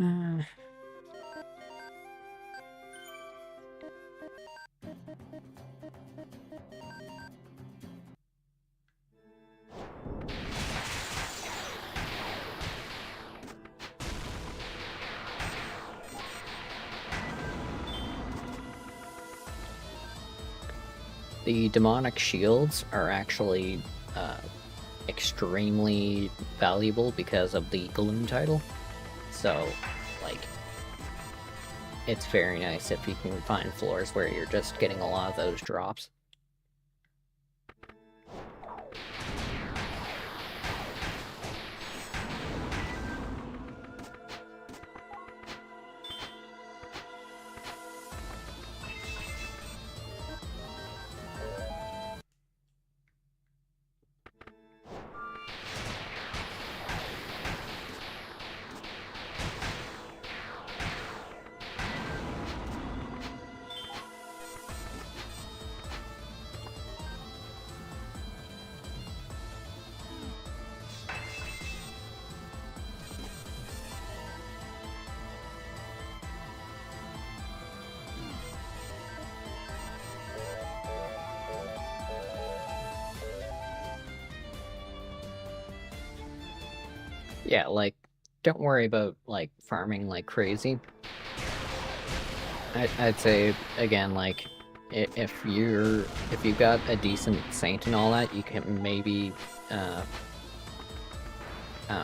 Uh, the demonic shields are actually extremely valuable because of the Gloom title. So, like, it's very nice if you can find floors where you're just getting a lot of those drops. Yeah, like, don't worry about, like, farming like crazy. I'd say, again, like, if you've got a decent saint and all that, you can maybe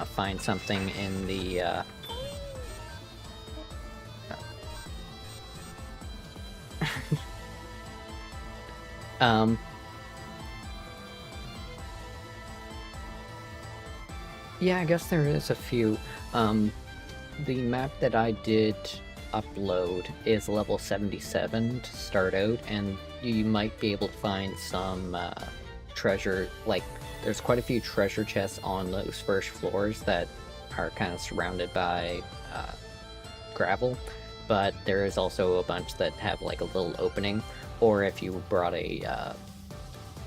find something in the um, yeah, I guess there is a few. The map that I did upload is level 77 to start out, and you might be able to find some treasure, like, there's quite a few treasure chests on those first floors that are kind of surrounded by gravel, but there is also a bunch that have like a little opening, or if you brought a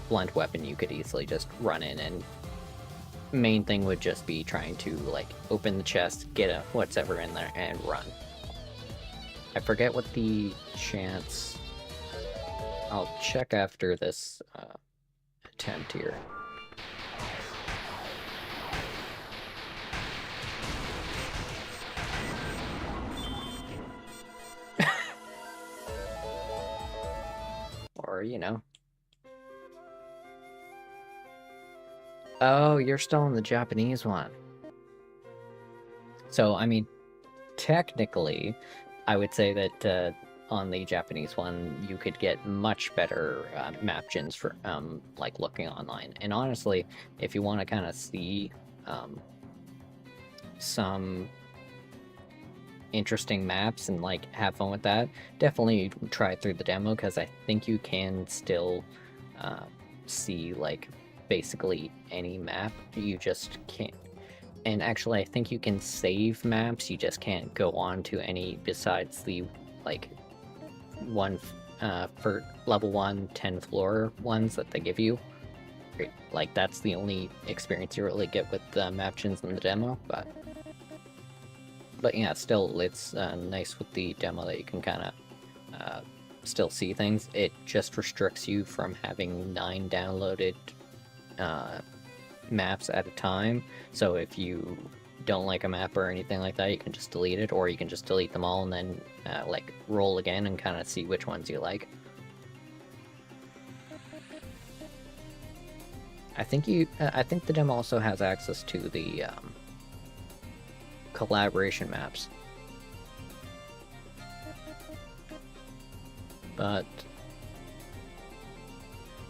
blunt weapon, you could easily just run in, and main thing would just be trying to like open the chest, get whatever in there, and run. I forget what the chance... I'll check after this attempt here. Or, you know. Oh, you're still in the Japanese one. So, I mean, technically, I would say that on the Japanese one, you could get much better map gens for like looking online. And honestly, if you want to kind of see some interesting maps and like have fun with that, definitely try it through the demo, because I think you can still see like basically any map. You just can't. And actually, I think you can save maps, you just can't go on to any besides the like one for level 1 10 floor ones that they give you. Like, that's the only experience you really get with the map gens in the demo. But yeah, still, it's nice with the demo that you can kind of still see things. It just restricts you from having 9 downloaded maps at a time. So if you don't like a map or anything like that, you can just delete it, or you can just delete them all and then like roll again and kind of see which ones you like. I think the demo also has access to the collaboration maps. But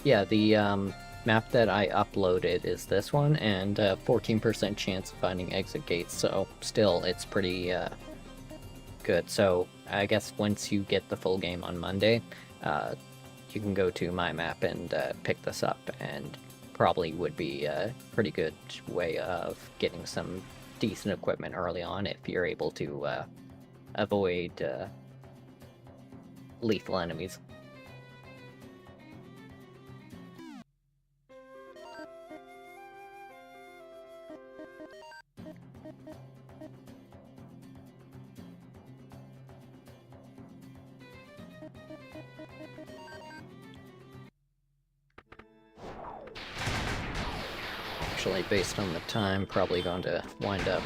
yeah, the map that I uploaded is this one, and 14% chance of finding exit gates, so still, it's pretty good. So I guess once you get the full game on Monday, you can go to my map and pick this up, and probably would be a pretty good way of getting some decent equipment early on if you're able to avoid lethal enemies. Actually, based on the time, probably going to wind up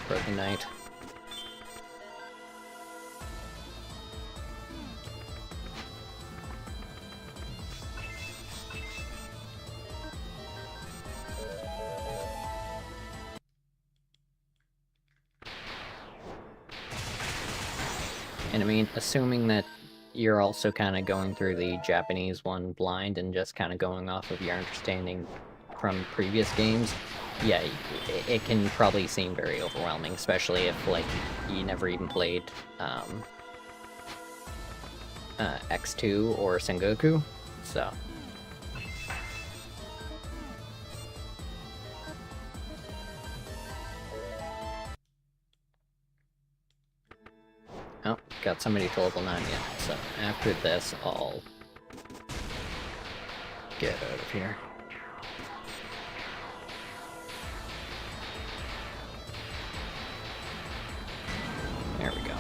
for the night. And I mean, assuming that you're also kind of going through the Japanese one blind and just kind of going off of your understanding from previous games, yeah, it can probably seem very overwhelming, especially if, like, you never even played X2 or Sengoku, so... Oh, got somebody to level 9 yet, so after this, I'll get out of here. There we go.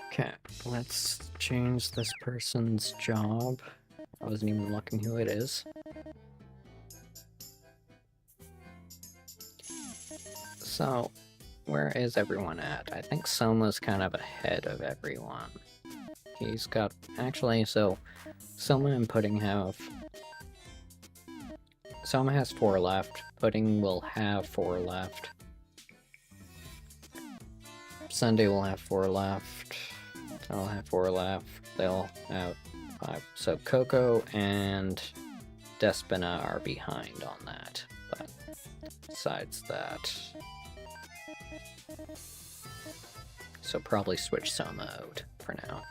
Okay, let's change this person's job. I wasn't even looking who it is. So, where is everyone at? I think Soma's kind of ahead of everyone. He's got... Actually, so... Soma and Pudding have... Soma has 4 left. Pudding will have 4 left. Sunday will have 4 left. I'll have 4 left. They'll have 5. So Coco and Despina are behind on that. But besides that... So probably switch Soma out for now.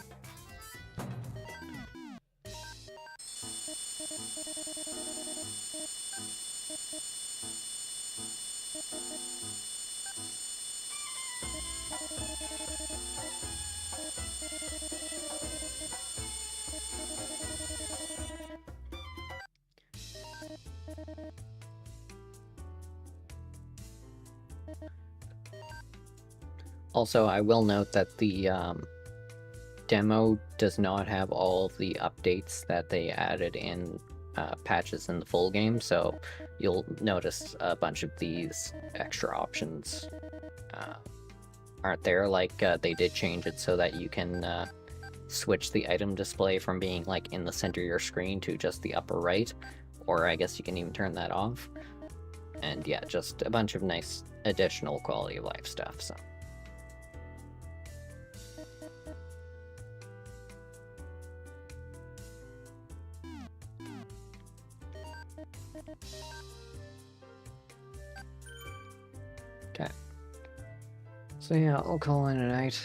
Also, I will note that the demo does not have all of the updates that they added in patches in the full game, so you'll notice a bunch of these extra options aren't there. Like, they did change it so that you can switch the item display from being like in the center of your screen to just the upper right, or I guess you can even turn that off. And yeah, just a bunch of nice additional quality of life stuff, so. Okay. So yeah, I'll call in a night.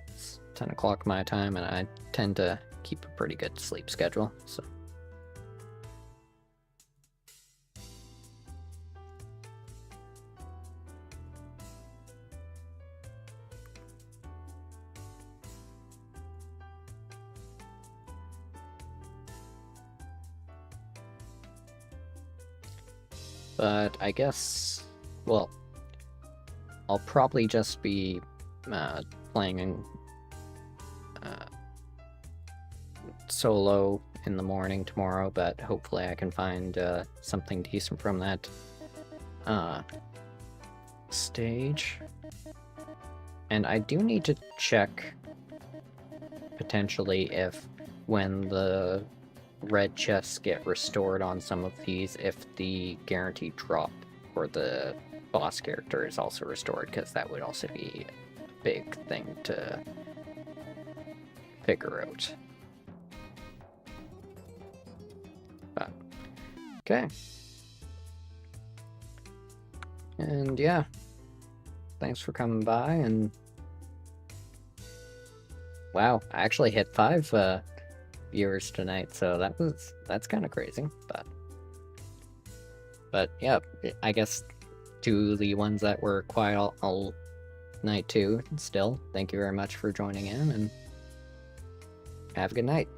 It's 10 o'clock my time, and I tend to keep a pretty good sleep schedule, so. But I guess, well, I'll probably just be playing solo in the morning tomorrow, but hopefully I can find something decent from that stage. And I do need to check, potentially, if when the red chests get restored on some of these, if the guaranteed drop for the boss character is also restored, because that would also be a big thing to figure out. But, okay. And yeah, thanks for coming by, and wow, I actually hit 5 viewers tonight, so that's kind of crazy, but yeah, I guess to the ones that were quiet all night too, still, thank you very much for joining in, and have a good night.